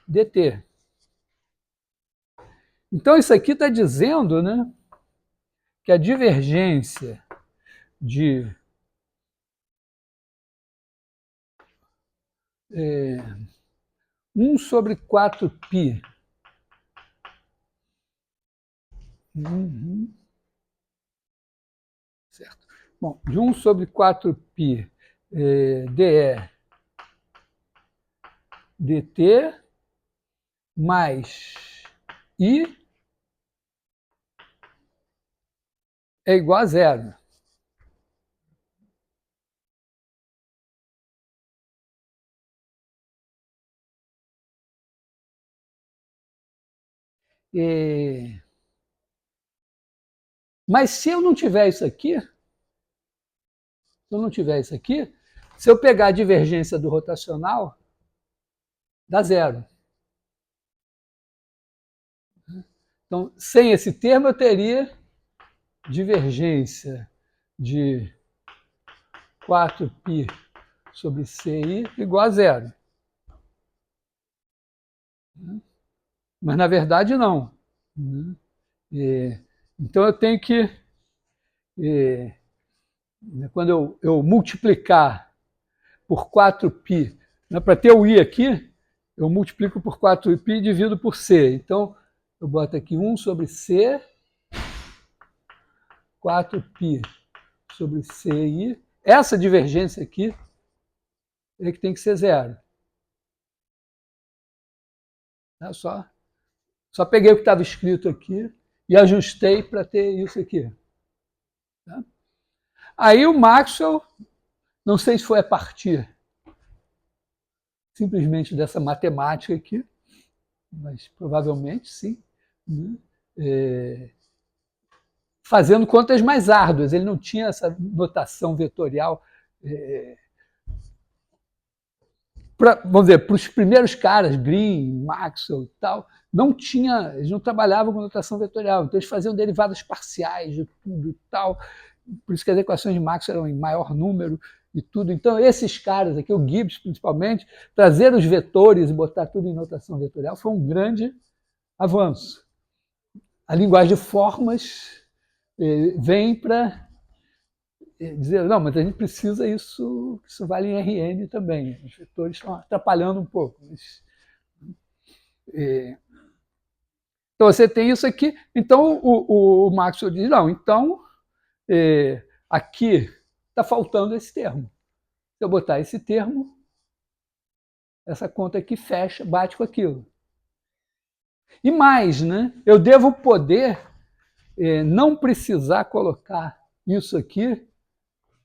dt. Então isso aqui está dizendo, né, que a divergência de 1 sobre 4π certo. Bom, de 1 sobre 4π dE dt mais I é igual a zero. Mas se eu não tiver isso aqui, se eu pegar a divergência do rotacional, dá zero. Então, sem esse termo, eu teria divergência de 4π sobre CI igual a zero. Mas, na verdade, não. Então, eu tenho que, quando eu multiplicar por 4π, né, para ter o I aqui, eu multiplico por 4π e divido por C. Então, eu boto aqui 1 sobre C, 4π sobre CI. Essa divergência aqui é que tem que ser zero. Tá? Só peguei o que estava escrito aqui e ajustei para ter isso aqui. Tá? Aí o Maxwell, não sei se foi a partir simplesmente dessa matemática aqui, mas provavelmente sim, né? Fazendo contas mais árduas. Ele não tinha essa notação vetorial. Vamos dizer, para os primeiros caras, Green, Maxwell e tal, eles não trabalhavam com notação vetorial, então eles faziam derivadas parciais de tudo e tal. Por isso que as equações de Maxwell eram em maior número e tudo. Então, esses caras aqui, o Gibbs principalmente, trazer os vetores e botar tudo em notação vetorial foi um grande avanço. A linguagem de formas vem para dizer, não, mas a gente precisa isso vale em RN também. Os vetores estão atrapalhando um pouco. Então, você tem isso aqui. Então, o Maxwell diz, não, então, aqui está faltando esse termo. Se eu botar esse termo, essa conta aqui fecha, bate com aquilo. E mais, né? Eu devo poder não precisar colocar isso aqui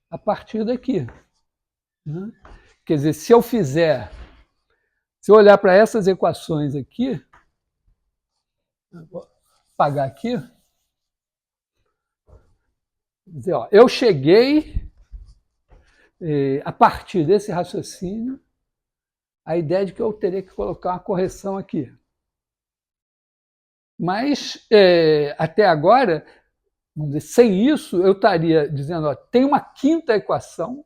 a partir daqui. Né? Quer dizer, se eu olhar para essas equações aqui, vou apagar aqui, Quer dizer, ó, eu cheguei, a partir desse raciocínio, a ideia de que eu teria que colocar uma correção aqui. Mas, até agora, vamos dizer, sem isso, eu estaria dizendo, ó, tem uma quinta equação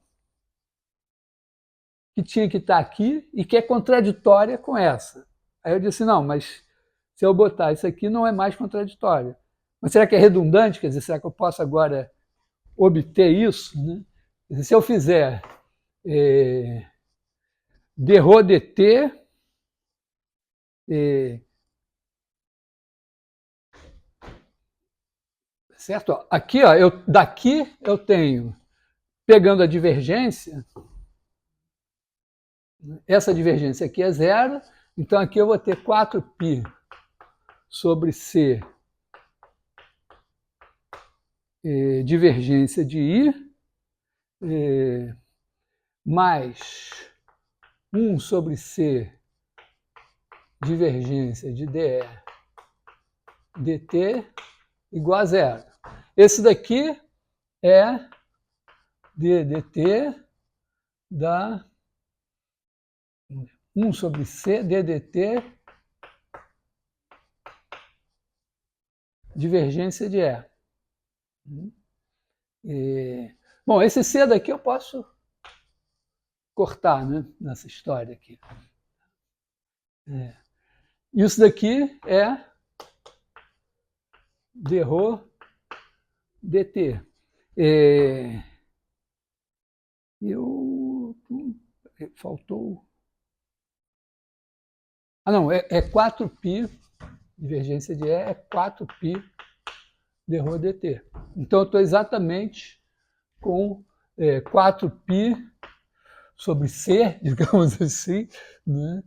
que tinha que estar aqui e que é contraditória com essa. Aí eu disse, não, mas se eu botar isso aqui não é mais contraditório. Mas será que é redundante? Quer dizer, será que eu posso agora obter isso? Né? Quer dizer, se eu fizer derro dt, certo? Aqui, ó, daqui eu tenho, pegando a divergência, essa divergência aqui é zero, então aqui eu vou ter 4π sobre c divergência de I, mais 1 sobre c divergência de dE dt igual a zero. Esse daqui é ddt da 1 sobre c ddt divergência de E. Bom, esse c daqui eu posso cortar, né, nessa história aqui. Isso daqui é derro dt. Faltou. Ah, não, é 4π, divergência de é 4π derro dt. Então, eu estou exatamente com 4π sobre c, digamos assim, né?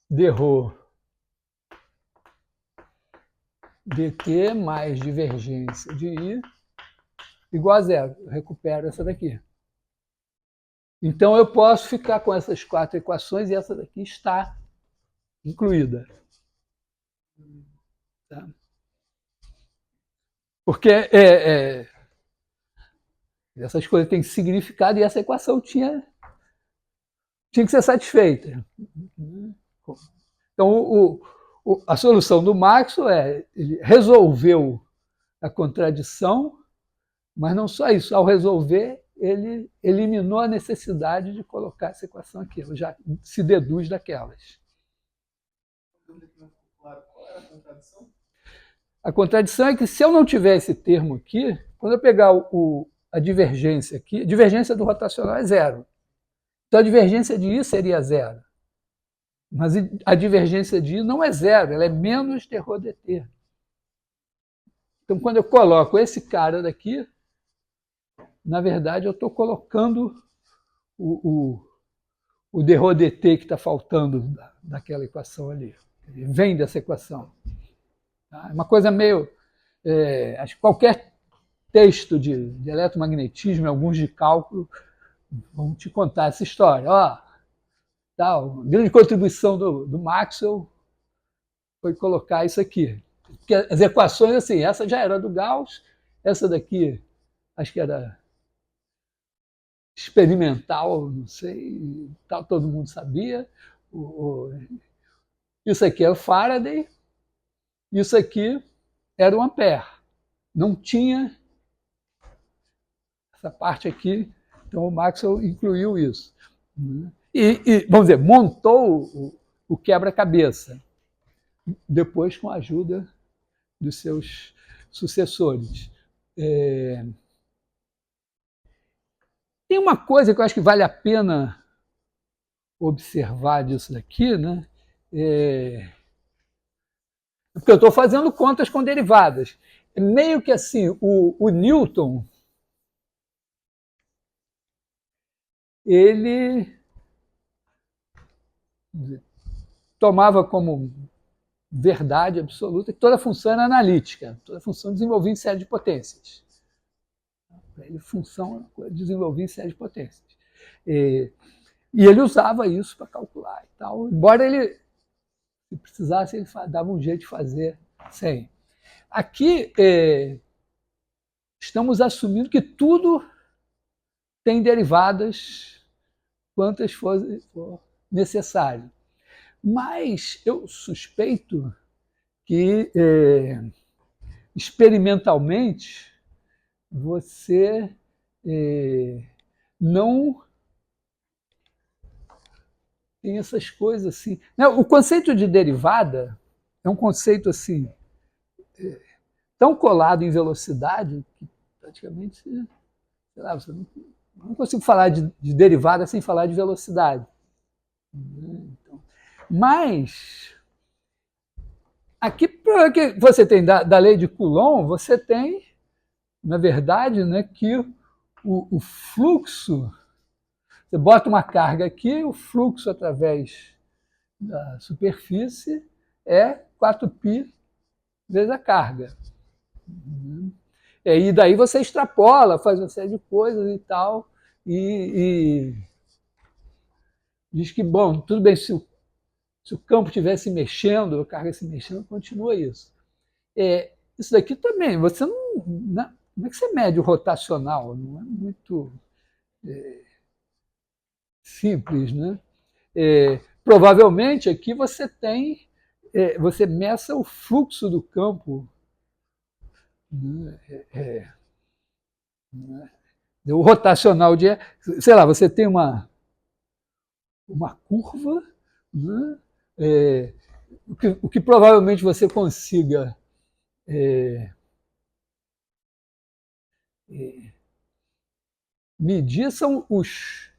Derro dt mais divergência de I igual a zero. Eu recupero essa daqui. Então, eu posso ficar com essas 4 equações e essa daqui está incluída. Tá? Porque essas coisas têm significado e essa equação tinha que ser satisfeita. Então, a solução do Maxwell ele resolveu a contradição, mas não só isso, ao resolver, ele eliminou a necessidade de colocar essa equação aqui, ela já se deduz daquelas. Qual era a contradição? A contradição é que se eu não tiver esse termo aqui, quando eu pegar a divergência aqui, a divergência do rotacional é zero. Então a divergência de I seria zero. Mas a divergência de I não é zero, ela é menos derro dt. Então quando eu coloco esse cara daqui, na verdade eu estou colocando o derro dt que está faltando daquela equação ali. Ele vem dessa equação. Tá? É uma coisa meio... acho que qualquer texto de eletromagnetismo, alguns de cálculo, vão te contar essa história. Ó, tá, a grande contribuição do Maxwell foi colocar isso aqui. Porque as equações, assim, essa já era do Gauss, essa daqui, acho que era experimental, não sei, tal, todo mundo sabia. Isso aqui é o Faraday, isso aqui era o Ampère. Não tinha essa parte aqui, então o Maxwell incluiu isso. E vamos dizer, montou o quebra-cabeça, depois com a ajuda dos seus sucessores. Tem uma coisa que eu acho que vale a pena observar disso daqui, né? Porque eu estou fazendo contas com derivadas. Meio que assim, o Newton, ele tomava como verdade absoluta que toda função era analítica, toda função desenvolvia em série de potências. Ele, função desenvolvia em série de potências. E ele usava isso para calcular e tal, embora ele, se precisasse, ele dava um jeito de fazer sem. Aqui estamos assumindo que tudo tem derivadas quantas for necessário. Mas eu suspeito que experimentalmente você não tem essas coisas assim. O conceito de derivada é um conceito assim tão colado em velocidade que praticamente, sei lá, você não consigo falar de derivada sem falar de velocidade. Então, mas aqui que você tem da lei de Coulomb, você tem, na verdade, né, que o fluxo, você bota uma carga aqui, o fluxo através da superfície é 4π vezes a carga. E daí você extrapola, faz uma série de coisas e tal, e diz que, bom, tudo bem, se o campo estivesse mexendo, a carga se mexendo, continua isso. Isso daqui também, você não. Como é que você mede o rotacional? Não é muito simples, né? Provavelmente aqui você tem, você meça o fluxo do campo, né? O rotacional de, sei lá, você tem uma curva, né? O que provavelmente você consiga medir são os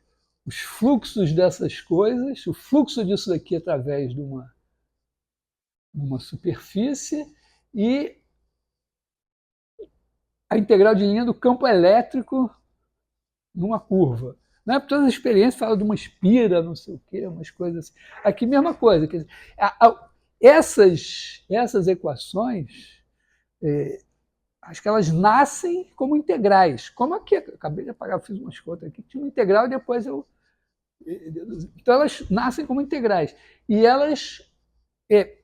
fluxos dessas coisas, o fluxo disso daqui através de uma superfície e a integral de linha do campo elétrico numa curva. Não é? Todas as experiências falam de uma espira, não sei o quê, umas coisas assim. Aqui, mesma coisa. Quer dizer, essas equações, acho que elas nascem como integrais. Como aqui, acabei de apagar, fiz umas contas aqui, tinha uma integral e depois eu. Então, elas nascem como integrais. E elas,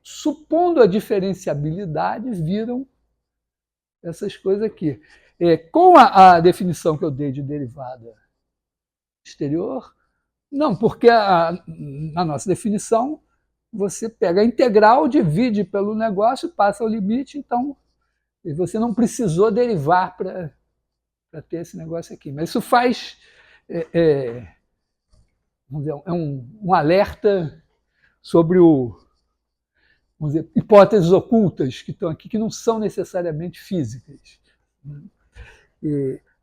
supondo a diferenciabilidade, viram essas coisas aqui. Com a definição que eu dei de derivada exterior, não, porque na nossa definição você pega a integral, divide pelo negócio, passa o limite, então você não precisou derivar para ter esse negócio aqui. Mas isso faz vamos dizer, um alerta sobre vamos dizer, hipóteses ocultas que estão aqui, que não são necessariamente físicas.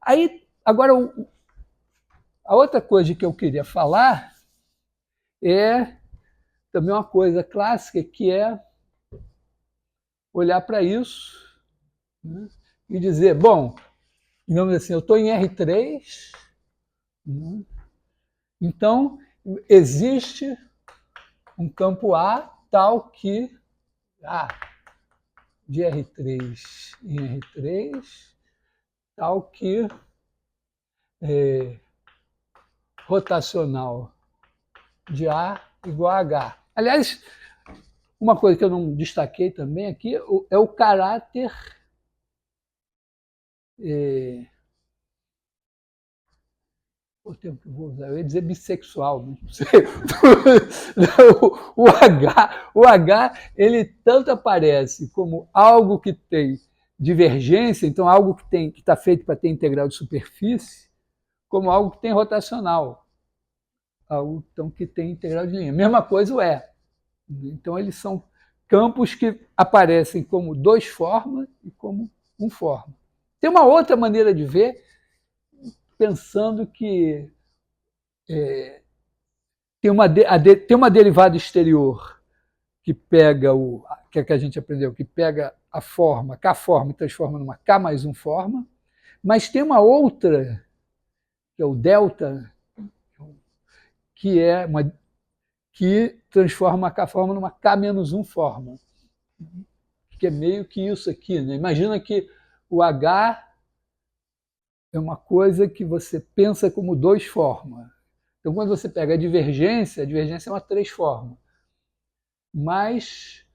Aí, agora, a outra coisa que eu queria falar é também uma coisa clássica, que é olhar para isso, né, e dizer, bom, digamos assim, eu estou em R3, né, então existe um campo A tal que de R3 em R3, tal que rotacional de A igual a H. Aliás, uma coisa que eu não destaquei também aqui é o caráter o termo que eu vou usar, eu ia dizer bissexual, não sei. O H, ele tanto aparece como algo que tem divergência, então algo que está feito para ter integral de superfície, como algo que tem rotacional, algo então, que tem integral de linha. Mesma coisa o E. Então, eles são campos que aparecem como dois formas e como um forma. Tem uma outra maneira de ver, pensando que tem uma derivada exterior que pega que é que a gente aprendeu, que pega a forma, K forma, e transforma numa K mais 1 forma, mas tem uma outra, que é o delta, que transforma a K forma numa K menos 1 forma, que é meio que isso aqui. Né? Imagina que o H é uma coisa que você pensa como dois formas. Então, quando você pega a divergência é uma três forma. Mas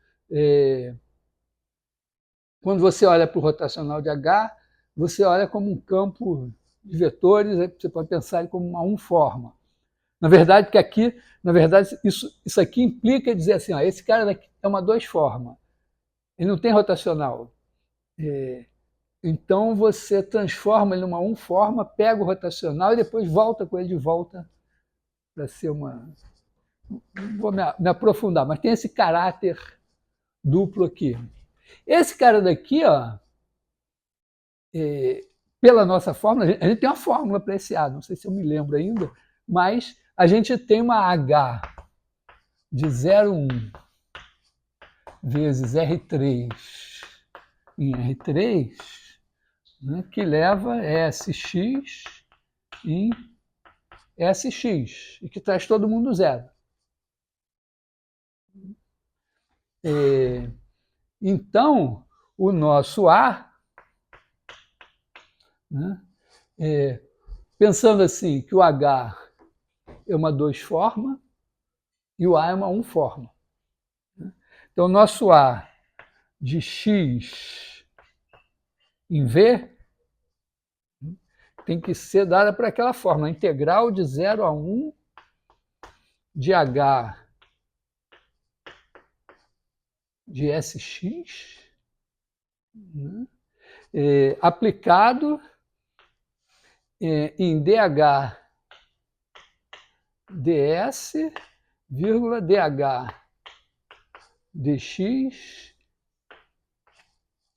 quando você olha para o rotacional de H, você olha como um campo de vetores, você pode pensar ele como uma forma. Na verdade, que aqui, isso aqui implica dizer assim, ó, esse cara daqui é uma forma. Ele não tem rotacional. Então você transforma ele numa forma, pega o rotacional e depois volta com ele de volta para ser uma. Não vou me aprofundar, mas tem esse caráter duplo aqui. Esse cara daqui, ó, pela nossa fórmula, a gente tem uma fórmula para esse A, não sei se eu me lembro ainda, mas a gente tem uma H de 0,1 vezes R3 em R3, né, que leva SX em SX, e que traz todo mundo zero. Então, o nosso A, né, pensando assim, que o H é uma forma e o A é uma forma. Então, o nosso A de X em V tem que ser dada por aquela forma, a integral de 0 a 1 de H de SX, né, aplicado em DH ds, vírgula, DH dx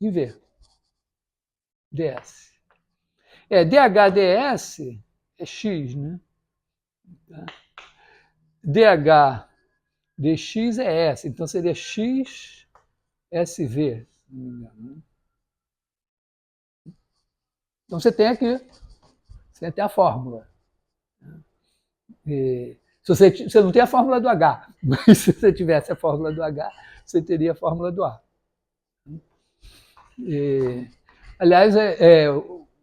em V. ds. DH ds é x, né? DH dx é S, então seria x SV, se não me engano. Então você tem aqui, você tem a fórmula. Você não tem a fórmula do H, mas se você tivesse a fórmula do H, você teria a fórmula do A. Aliás,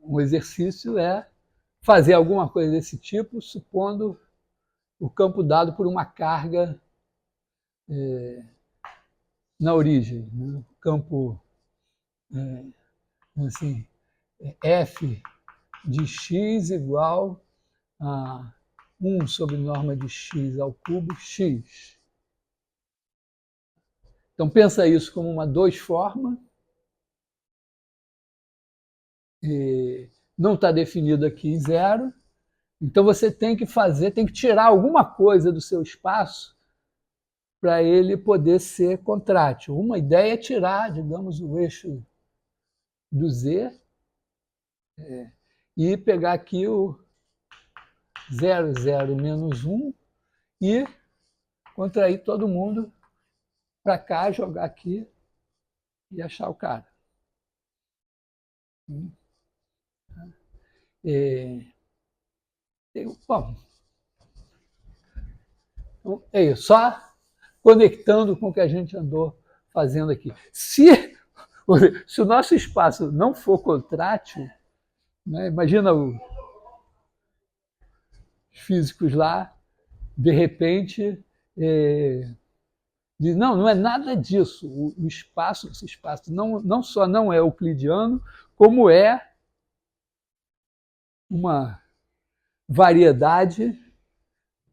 um exercício é fazer alguma coisa desse tipo, supondo o campo dado por uma carga na origem, né? O campo assim, f de x igual a 1 sobre norma de x ao cubo x. Então pensa isso como uma forma. Não está definido aqui em zero. Então você tem que tirar alguma coisa do seu espaço para ele poder ser contrátil. Uma ideia é tirar, digamos, o eixo do Z e pegar aqui o 0, 0, menos 1 e contrair todo mundo para cá, jogar aqui e achar o cara. Bom, é isso, só conectando com o que a gente andou fazendo aqui. Se o nosso espaço não for contrátil, né, imagina os físicos lá, de repente, diz, não é nada disso. O espaço, esse espaço não só não é euclidiano, como é uma variedade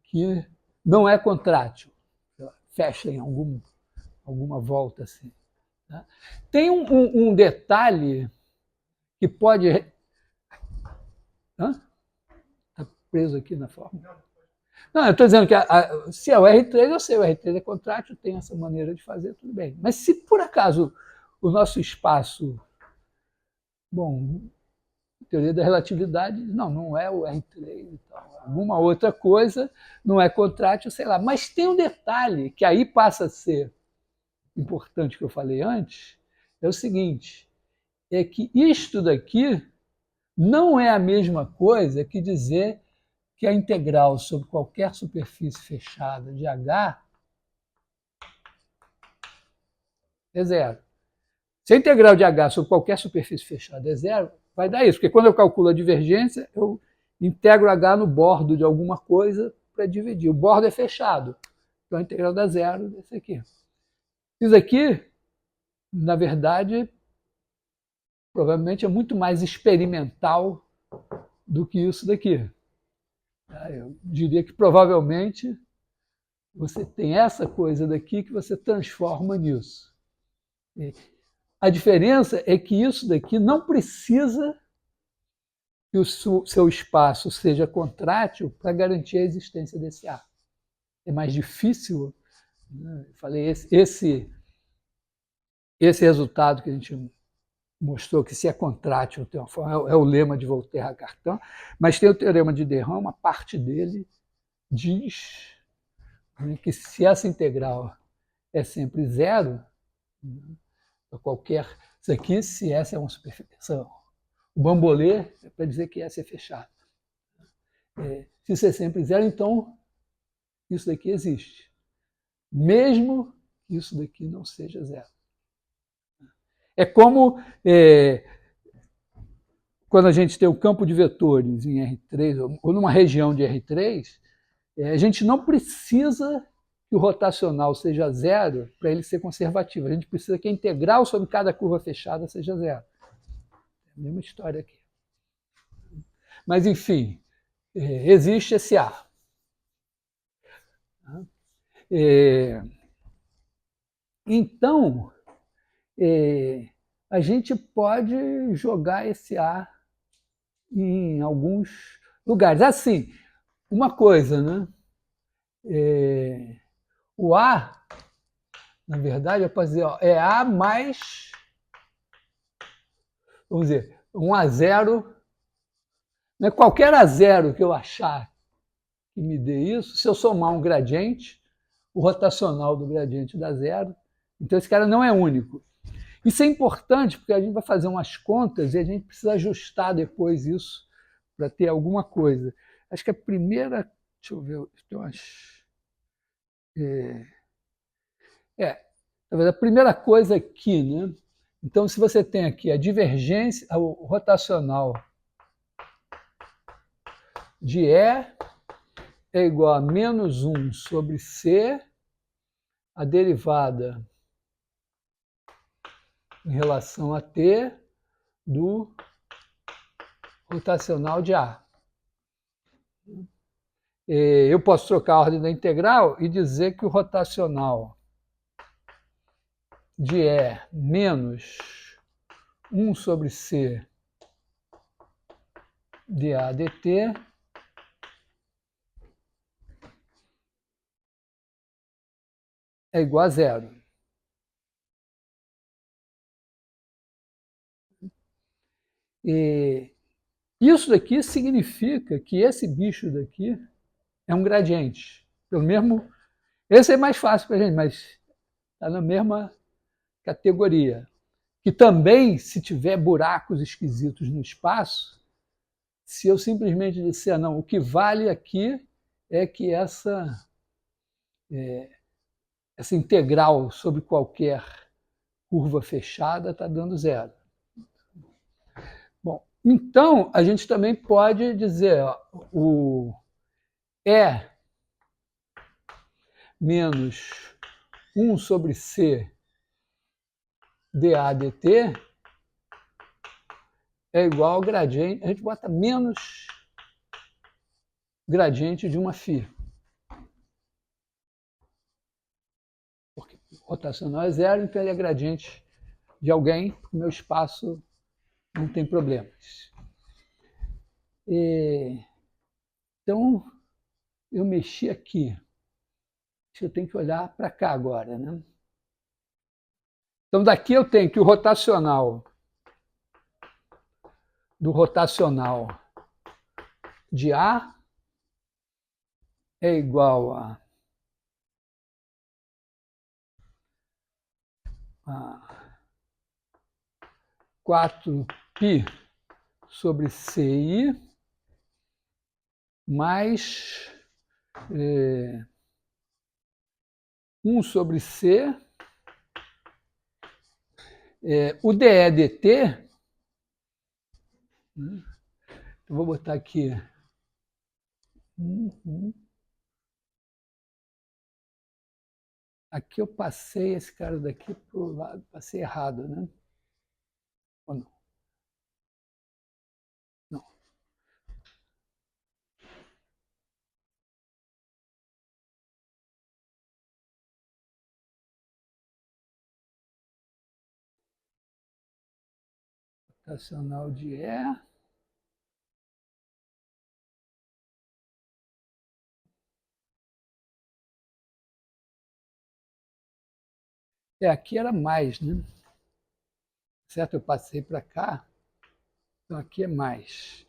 que não é contrátil. Fecha em alguma volta assim. Tá? Tem um detalhe que pode... Está preso aqui na fórmula? Não, eu estou dizendo que se é o R3, eu sei, o R3 é contrátil, tem essa maneira de fazer, tudo bem. Mas se por acaso o nosso espaço, bom, teoria da relatividade, não é o R3 e tal, alguma outra coisa, não é contrátil, sei lá. Mas tem um detalhe que aí passa a ser importante que eu falei antes, é o seguinte, é que isto daqui não é a mesma coisa que dizer que a integral sobre qualquer superfície fechada de H é zero. Se a integral de H sobre qualquer superfície fechada é zero, vai dar isso, porque quando eu calculo a divergência, eu integro H no bordo de alguma coisa para dividir. O bordo é fechado, então a integral dá zero desse aqui. Isso aqui, na verdade, provavelmente é muito mais experimental do que isso daqui. Eu diria que provavelmente você tem essa coisa daqui que você transforma nisso. A diferença é que isso daqui não precisa que o seu espaço seja contrátil para garantir a existência desse ar. É mais difícil, né? Eu falei, esse resultado que a gente mostrou que se é contrátil, tem uma forma, é o lema de Volterra-Cartan, mas tem o teorema de De Rham, uma parte dele diz, né, que se essa integral é sempre zero, né, qualquer. Isso aqui, se essa é uma superfície. O bambolê é para dizer que essa é fechada. Se isso é sempre zero, então isso daqui existe. Mesmo que isso daqui não seja zero. É como quando a gente tem o campo de vetores em R3, ou numa região de R3, a gente não precisa que o rotacional seja zero para ele ser conservativo. A gente precisa que a integral sobre cada curva fechada seja zero. É a mesma história aqui. Mas, enfim, existe esse A. Então, a gente pode jogar esse A em alguns lugares. Assim, uma coisa, né? O A, na verdade, eu posso dizer, é A mais, vamos dizer, 1 a 0. Né? Qualquer A zero que eu achar que me dê isso, se eu somar um gradiente, o rotacional do gradiente dá zero. Então, esse cara não é único. Isso é importante porque a gente vai fazer umas contas e a gente precisa ajustar depois isso para ter alguma coisa. Acho que a primeira. Deixa eu ver. Eu acho, talvez a primeira coisa aqui, né? Então, se você tem aqui a divergência, o rotacional de E é igual a menos 1 sobre C, a derivada em relação a T do rotacional de A. Eu posso trocar a ordem da integral e dizer que o rotacional de E menos 1 sobre C de A dt é igual a zero. E isso daqui significa que esse bicho daqui é um gradiente. Pelo mesmo, esse é mais fácil para a gente, mas está na mesma categoria. Que também, se tiver buracos esquisitos no espaço, se eu simplesmente disser, não, o que vale aqui é que essa integral sobre qualquer curva fechada está dando zero. Bom, então a gente também pode dizer, ó, o E menos 1 sobre C dA dt é igual ao gradiente, a gente bota menos gradiente de uma φ. Porque o rotacional é zero, então ele é gradiente de alguém, o meu espaço não tem problemas. Então, eu mexi aqui. Eu tenho que olhar para cá agora, né? Então, daqui eu tenho que o rotacional do rotacional de A é igual a 4π sobre CI mais 1 sobre C. O dE dt, né? Eu vou botar aqui. Aqui eu passei esse cara daqui para o lado, passei errado, né? Ou não? rotacional de E. Aqui era mais, né? Certo? Eu passei para cá, então aqui é mais.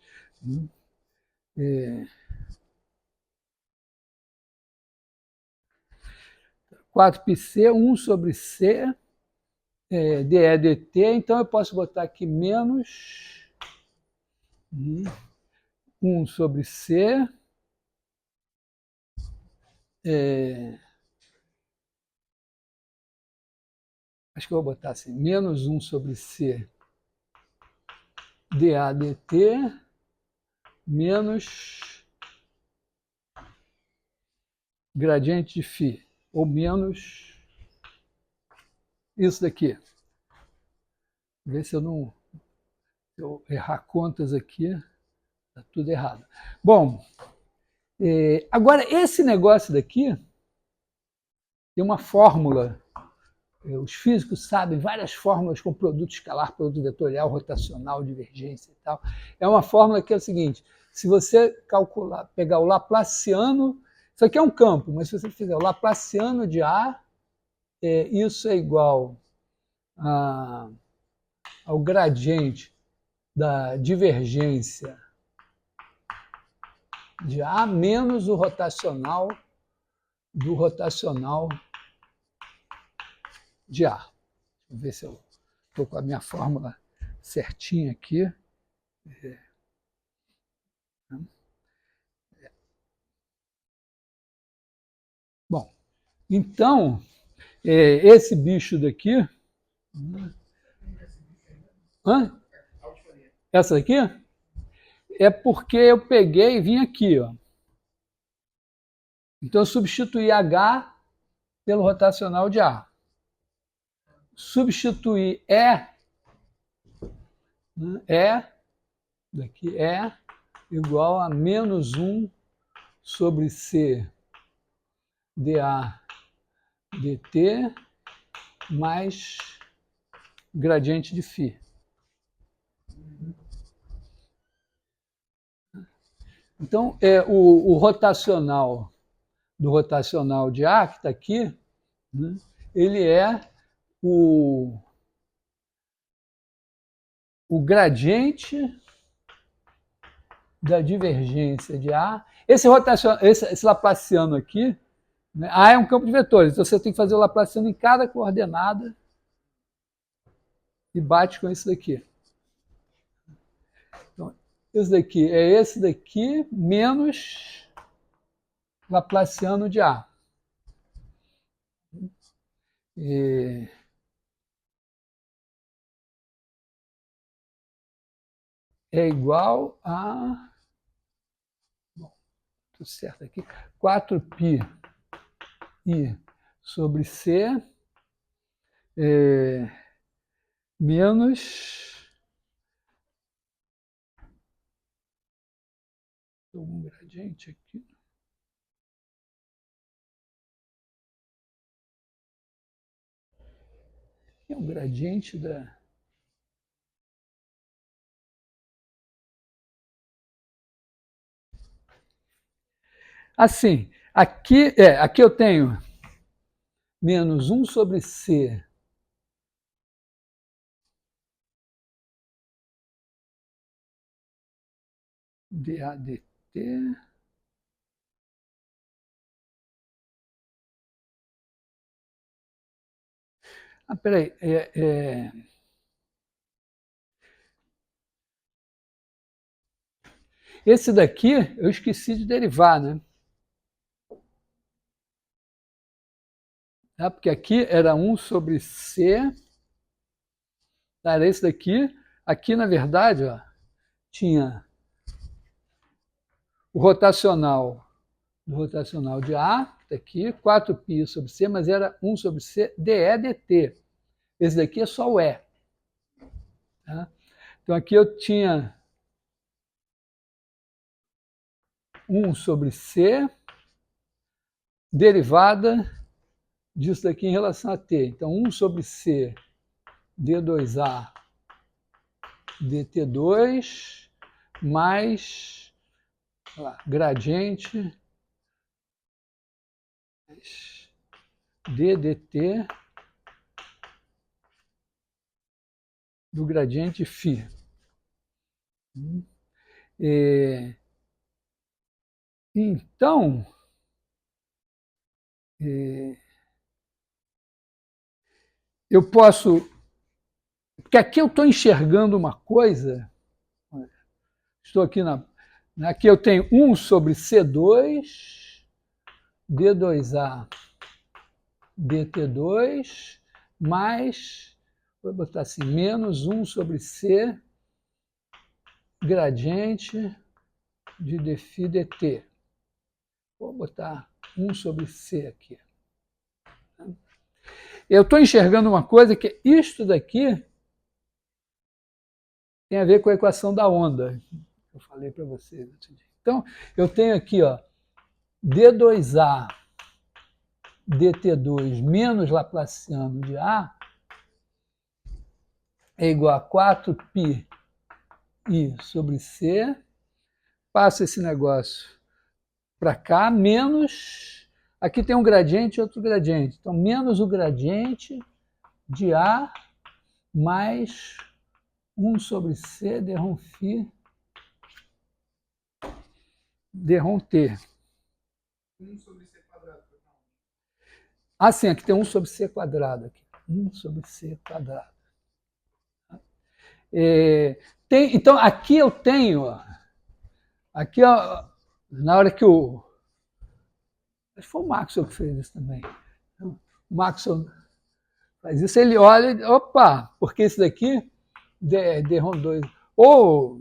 4πc, 1 sobre C, dE dt, então eu posso botar aqui menos 1 sobre C, acho que eu vou botar assim, menos 1 sobre C dA dt, menos gradiente de φ, ou menos isso daqui. Ver se eu não... Se eu errar contas aqui, está tudo errado. Bom, agora esse negócio daqui tem uma fórmula. Os físicos sabem várias fórmulas com produto escalar, produto vetorial, rotacional, divergência e tal. É uma fórmula que é o seguinte: se você calcular, pegar o Laplaciano, isso aqui é um campo, mas se você fizer o Laplaciano de A, isso é igual ao gradiente da divergência de A menos o rotacional do rotacional de A. Vou ver se eu estou com a minha fórmula certinha aqui. Bom, então, esse bicho daqui... Essa daqui? É porque eu peguei e vim aqui, ó. Então eu substituí H pelo rotacional de A. Substituir daqui é igual a menos 1 sobre C dA dt mais gradiente de φ. Então, o rotacional do rotacional de A, que está aqui, né, ele é o gradiente da divergência de A. Esse Laplaciano aqui, né, A é um campo de vetores, então você tem que fazer o Laplaciano em cada coordenada e bate com isso daqui. Então, isso daqui é esse daqui menos Laplaciano de A. É igual a... Bom, tudo certo aqui. 4π I sobre C menos... um gradiente aqui. É um gradiente da... Assim, aqui eu tenho menos 1 sobre C dA dt. Peraí. Esse daqui eu esqueci de derivar, né? Porque aqui era 1 sobre C, era esse daqui. Aqui, na verdade, ó, tinha o rotacional de A, que está aqui, 4π sobre C, mas era 1 sobre C dE dt. Esse daqui é só o E. Tá? Então aqui eu tinha 1 sobre C, derivada disso daqui em relação a T. Então 1 sobre C d2A dt2 mais lá, gradiente ddt do gradiente φ. Então, eu posso... Porque aqui eu estou enxergando uma coisa, estou aqui aqui eu tenho 1 sobre C2, D2A, dt2, mais, vou botar assim, menos 1 sobre C, gradiente de dφ dt. Vou botar 1 sobre C aqui. Eu estou enxergando uma coisa que isto daqui tem a ver com a equação da onda, que eu falei para vocês. Então, eu tenho aqui, ó, D2A dt2 menos Laplaciano de A é igual a 4π I sobre C. Passo esse negócio para cá, menos... Aqui tem um gradiente e outro gradiente. Então, menos o gradiente de A mais 1 sobre C dρ φ dρ t. 1 sobre C quadrado. Ah, sim, aqui tem 1 sobre C quadrado. Aqui. 1 sobre C quadrado. Então, aqui eu tenho... Ó, aqui, ó, na hora que o... Acho que foi o Maxwell que fez isso também. O Maxwell faz isso, ele olha e... Opa, porque isso daqui... dρ2... Ou,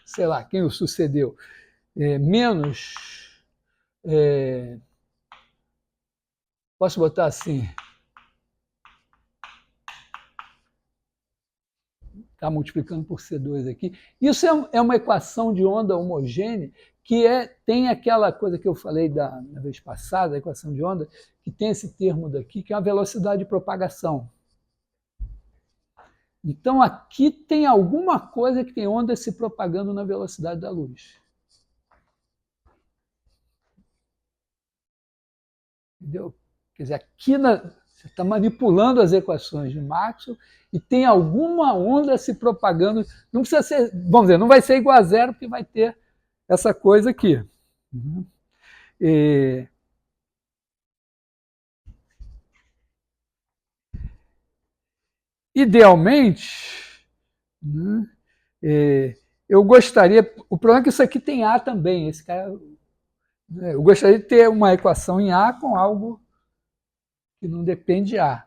sei lá, quem o sucedeu... menos... posso botar assim... Está multiplicando por C2 aqui. Isso é uma equação de onda homogênea que tem aquela coisa que eu falei na vez passada, a equação de onda, que tem esse termo daqui, que é a velocidade de propagação. Então, aqui tem alguma coisa que tem onda se propagando na velocidade da luz. Entendeu? Quer dizer, aqui você está manipulando as equações de Maxwell e tem alguma onda se propagando. Não precisa ser, vamos dizer, não vai ser igual a zero, porque vai ter essa coisa aqui. Idealmente, eu gostaria... O problema é que isso aqui tem A também. Esse cara, eu gostaria de ter uma equação em A com algo que não depende de A.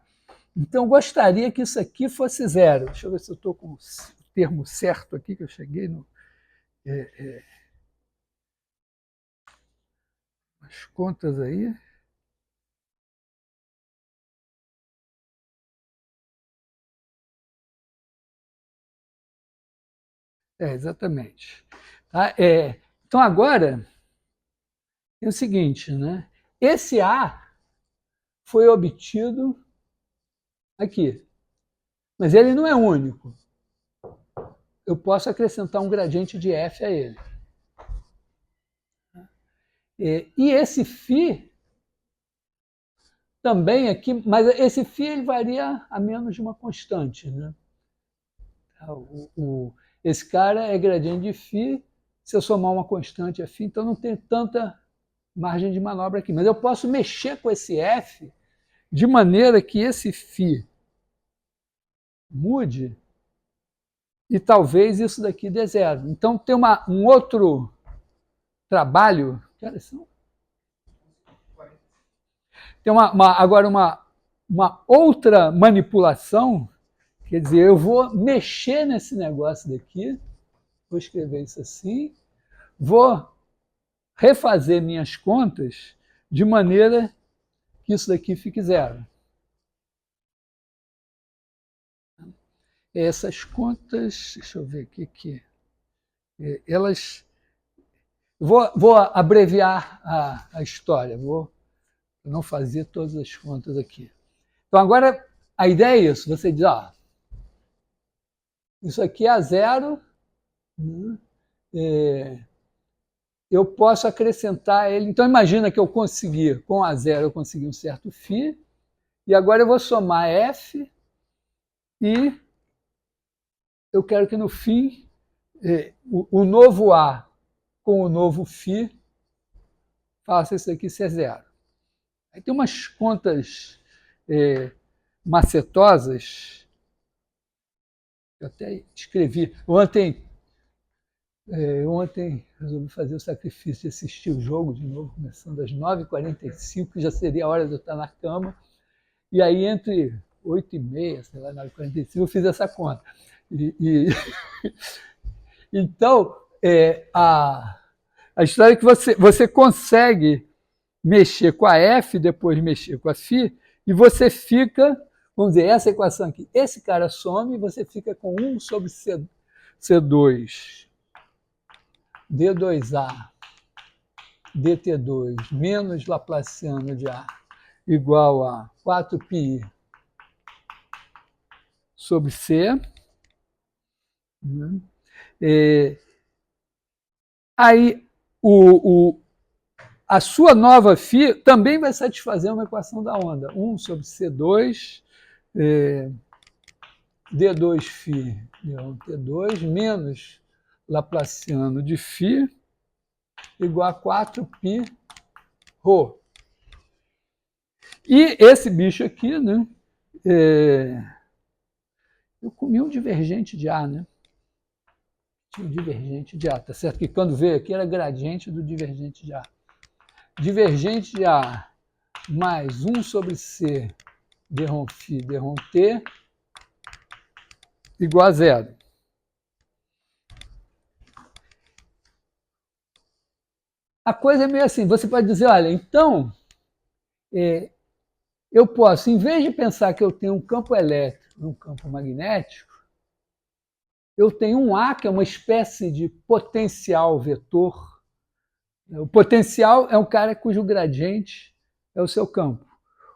Então, eu gostaria que isso aqui fosse zero. Deixa eu ver se eu estou com o termo certo aqui, que eu cheguei no... as contas aí. Exatamente. Tá? Então, agora, é o seguinte, né? Esse A foi obtido aqui, mas ele não é único. Eu posso acrescentar um gradiente de F a ele. E esse φ também aqui, mas esse φ ele varia a menos de uma constante, né? Esse cara é gradiente de φ, se eu somar uma constante é φ, então não tem tanta margem de manobra aqui. Mas eu posso mexer com esse F de maneira que esse φ mude e talvez isso daqui dê zero. Então tem um outro trabalho... Que horas são? Tem agora uma outra manipulação, quer dizer, eu vou mexer nesse negócio daqui, vou escrever isso assim, vou refazer minhas contas de maneira que isso daqui fique zero. Essas contas, deixa eu ver o que elas... Vou abreviar a história, vou não fazer todas as contas aqui. Então, agora, a ideia é isso, você diz, Isso aqui é a zero, né? Eu posso acrescentar ele. Então, imagina que eu consegui, com a zero, eu consegui um certo φ, e agora eu vou somar f, e eu quero que no fim o novo a com o novo φ faça isso aqui ser zero. Aí tem umas contas macetosas, eu até escrevi. Ontem resolvi fazer o sacrifício de assistir o jogo de novo, começando às 9h45, já seria a hora de eu estar na cama. E aí, entre 8h30, sei lá, 9h45, eu fiz essa conta. Então, a história é que você consegue mexer com a f, depois mexer com a φ, e você fica, vamos dizer, essa equação aqui, esse cara some, e você fica com 1 sobre C2 D2A dt2 menos Laplaciano de A igual a 4π sobre C. Aí a sua nova φ também vai satisfazer uma equação da onda. 1 sobre C2 D2φ T2 menos Laplaciano de φ igual a 4π ρ. E esse bicho aqui, né? Eu comi um divergente de A, né? Tinha um divergente de A, tá certo? Que quando veio aqui era gradiente do divergente de A. Divergente de A mais 1 sobre C dρφ dρt igual a zero. A coisa é meio assim, você pode dizer, olha, então, eu posso, em vez de pensar que eu tenho um campo elétrico e um campo magnético, eu tenho um A, que é uma espécie de potencial vetor. O potencial é um cara cujo gradiente é o seu campo.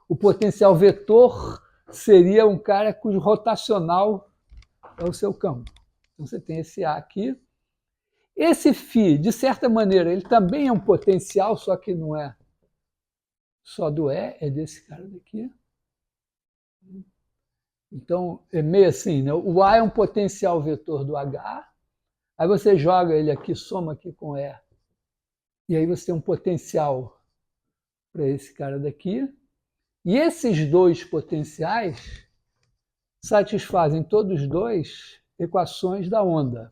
O potencial vetor seria um cara cujo rotacional é o seu campo. Então você tem esse A aqui. Esse φ, de certa maneira, ele também é um potencial, só que não é só do E, é desse cara daqui. Então, é meio assim, né? O A é um potencial vetor do H, aí você joga ele aqui, soma aqui com E, e aí você tem um potencial para esse cara daqui. E esses dois potenciais satisfazem todos dois equações da onda.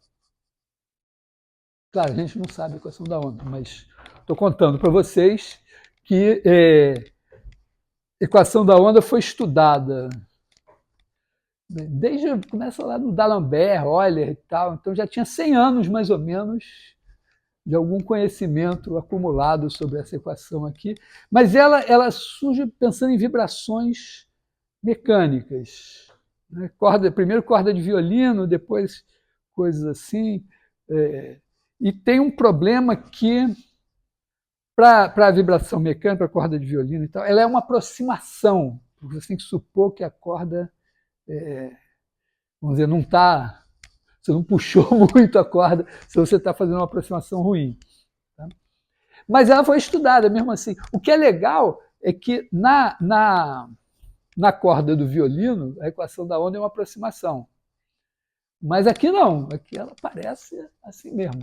Claro, a gente não sabe a equação da onda, mas estou contando para vocês que a equação da onda foi estudada desde, começa lá no D'Alembert, Euler e tal, então já tinha 100 anos mais ou menos de algum conhecimento acumulado sobre essa equação aqui, mas ela surge pensando em vibrações mecânicas, né? Primeiro corda de violino, depois coisas assim, e tem um problema que, para a vibração mecânica, para a corda de violino e tal, ela é uma aproximação, porque você tem que supor que a corda, vamos dizer, não está, você não puxou muito a corda, se você está fazendo uma aproximação ruim. Tá? Mas ela foi estudada mesmo assim. O que é legal é que na corda do violino, a equação da onda é uma aproximação. Mas aqui não, aqui ela parece assim mesmo,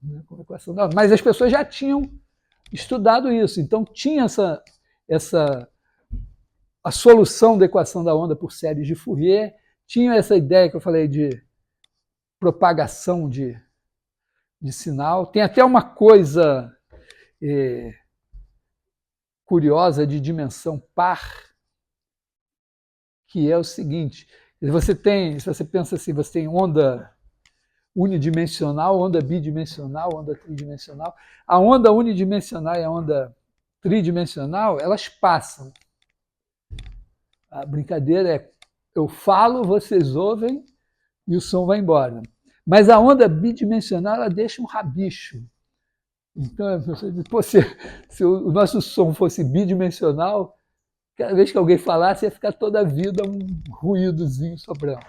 né, com a equação da onda. Mas as pessoas já tinham estudado isso, então tinha a solução da equação da onda por séries de Fourier, tinha essa ideia que eu falei de propagação de sinal. Tem até uma coisa curiosa de dimensão par, que é o seguinte: você tem, se você pensa assim, você tem onda unidimensional, onda bidimensional, onda tridimensional. A onda unidimensional e a onda tridimensional, elas passam. A brincadeira é, eu falo, vocês ouvem e o som vai embora. Mas a onda bidimensional, ela deixa um rabicho. Então, se o nosso som fosse bidimensional, cada vez que alguém falasse, ia ficar toda a vida um ruídozinho sobrando.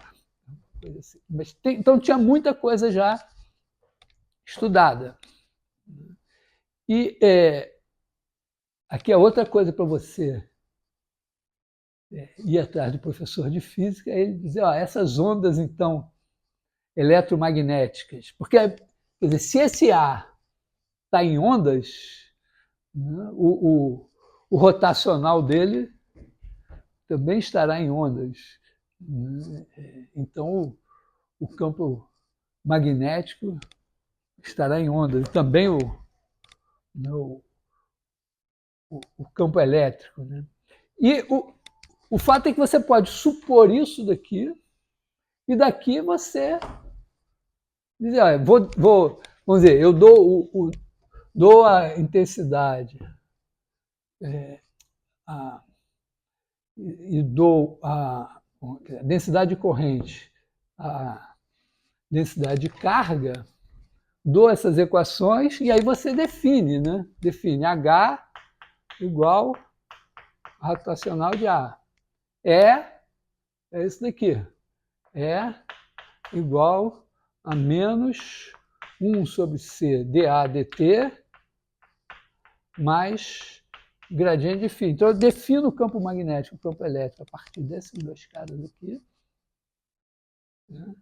coisa assim. Mas então tinha muita coisa já estudada. E aqui é outra coisa para você ir atrás do professor de física, ele dizer, essas ondas, então, eletromagnéticas, porque, quer dizer, se esse ar está em ondas, né, o rotacional dele também estará em ondas. Né? Então, o campo magnético estará em ondas. E também o campo elétrico. Né? E o fato é que você pode supor isso daqui, e daqui você dizer, vamos dizer, eu dou a intensidade e dou a densidade de corrente, a densidade de carga, dou essas equações e aí você define, né? Define H igual a rotacional de A. É isso daqui. É igual a menos 1 sobre C dA dt mais gradiente de φ. Então, eu defino o campo magnético, o campo elétrico, a partir desses dois caras aqui, né?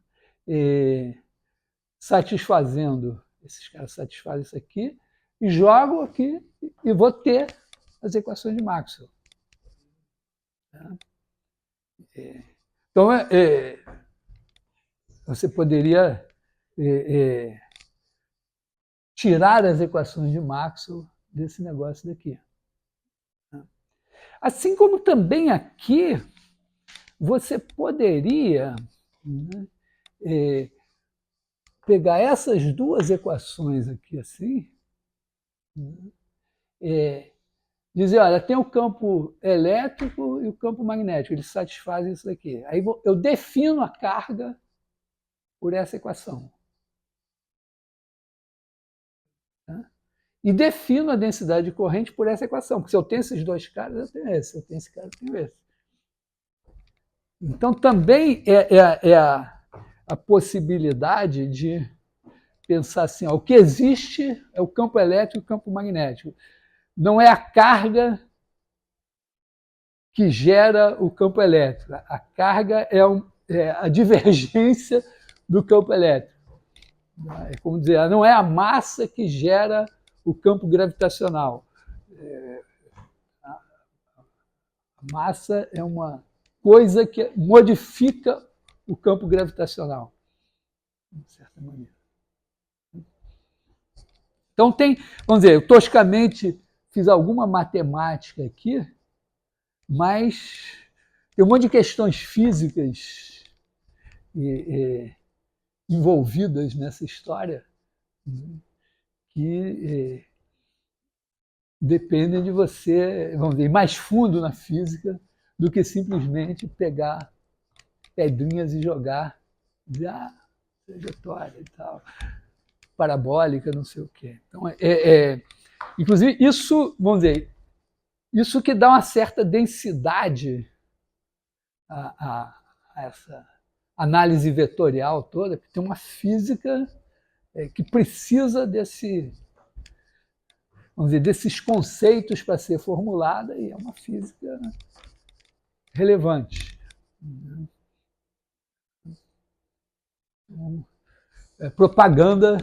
Satisfazendo, esses caras satisfazem isso aqui, e jogo aqui e vou ter as equações de Maxwell. Então, você poderia tirar as equações de Maxwell desse negócio daqui. Assim como também aqui, você poderia, né, pegar essas duas equações aqui assim, né, dizer, olha, tem o campo elétrico e o campo magnético, eles satisfazem isso daqui. Aí eu defino a carga por essa equação. Tá? E defino a densidade de corrente por essa equação, porque se eu tenho esses dois caras, eu tenho esse. Se eu tenho esse cara, eu tenho esse. Então, também é a possibilidade de pensar assim, o que existe é o campo elétrico e o campo magnético. Não é a carga que gera o campo elétrico. A carga é a divergência do campo elétrico. É como dizer, não é a massa que gera o campo gravitacional. A massa é uma coisa que modifica o campo gravitacional, de certa maneira. Então vamos dizer, eu toscamente fiz alguma matemática aqui, mas tem um monte de questões físicas envolvidas nessa história, né, que dependem de você, vamos dizer, ir mais fundo na física do que simplesmente pegar pedrinhas e jogar, dizer, trajetória e tal, parabólica, não sei o quê. Então, inclusive, isso, vamos dizer, isso que dá uma certa densidade a essa análise vetorial toda, porque tem uma física que precisa vamos dizer, desses conceitos para ser formulada, e é uma física relevante. Propaganda,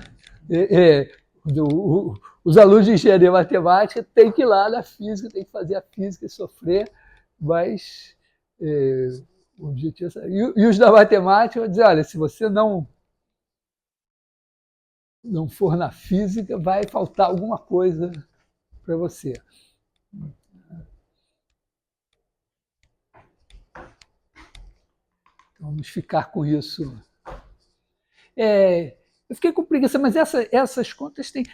os alunos de engenharia matemática têm que ir lá na física, têm que fazer a física e sofrer, mas o objetivo e os da matemática vão dizer, olha, se você não for na física, vai faltar alguma coisa para você. Então, vamos ficar com isso. Eu fiquei com preguiça, mas essas contas tem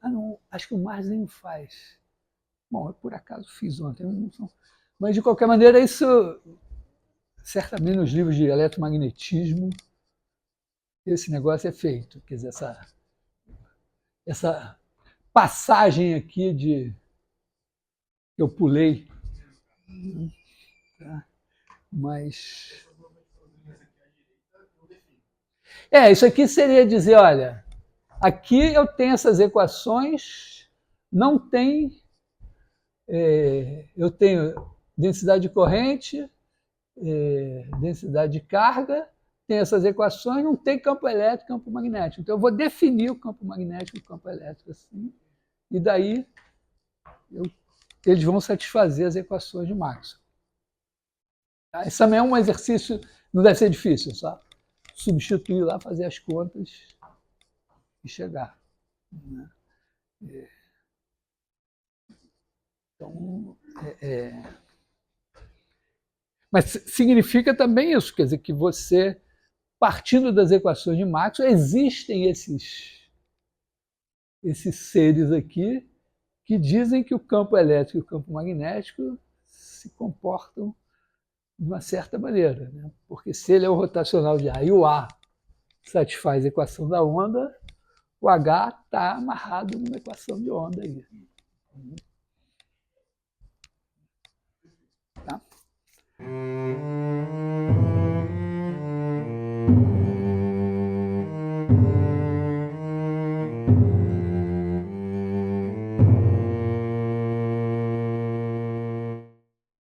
não, acho que o Mars nem faz. Bom, eu por acaso fiz ontem, mas de qualquer maneira, isso certamente nos livros de eletromagnetismo, esse negócio é feito. Quer dizer, essa passagem aqui que eu pulei. Tá? Mas Isso aqui seria dizer, olha, aqui eu tenho essas equações, não tem... eu tenho densidade de corrente, densidade de carga, tem essas equações, não tem campo elétrico, campo magnético. Então, eu vou definir o campo magnético e o campo elétrico assim, e daí eles vão satisfazer as equações de Maxwell. Isso também é um exercício, não deve ser difícil, só substituir lá, fazer as contas e chegar. Né? Então, mas significa também isso, quer dizer, que você, partindo das equações de Maxwell, existem esses seres aqui que dizem que o campo elétrico e o campo magnético se comportam de uma certa maneira. Né? Porque se ele é o rotacional de A e o A satisfaz a equação da onda, o H está amarrado numa equação de onda aí. Tá?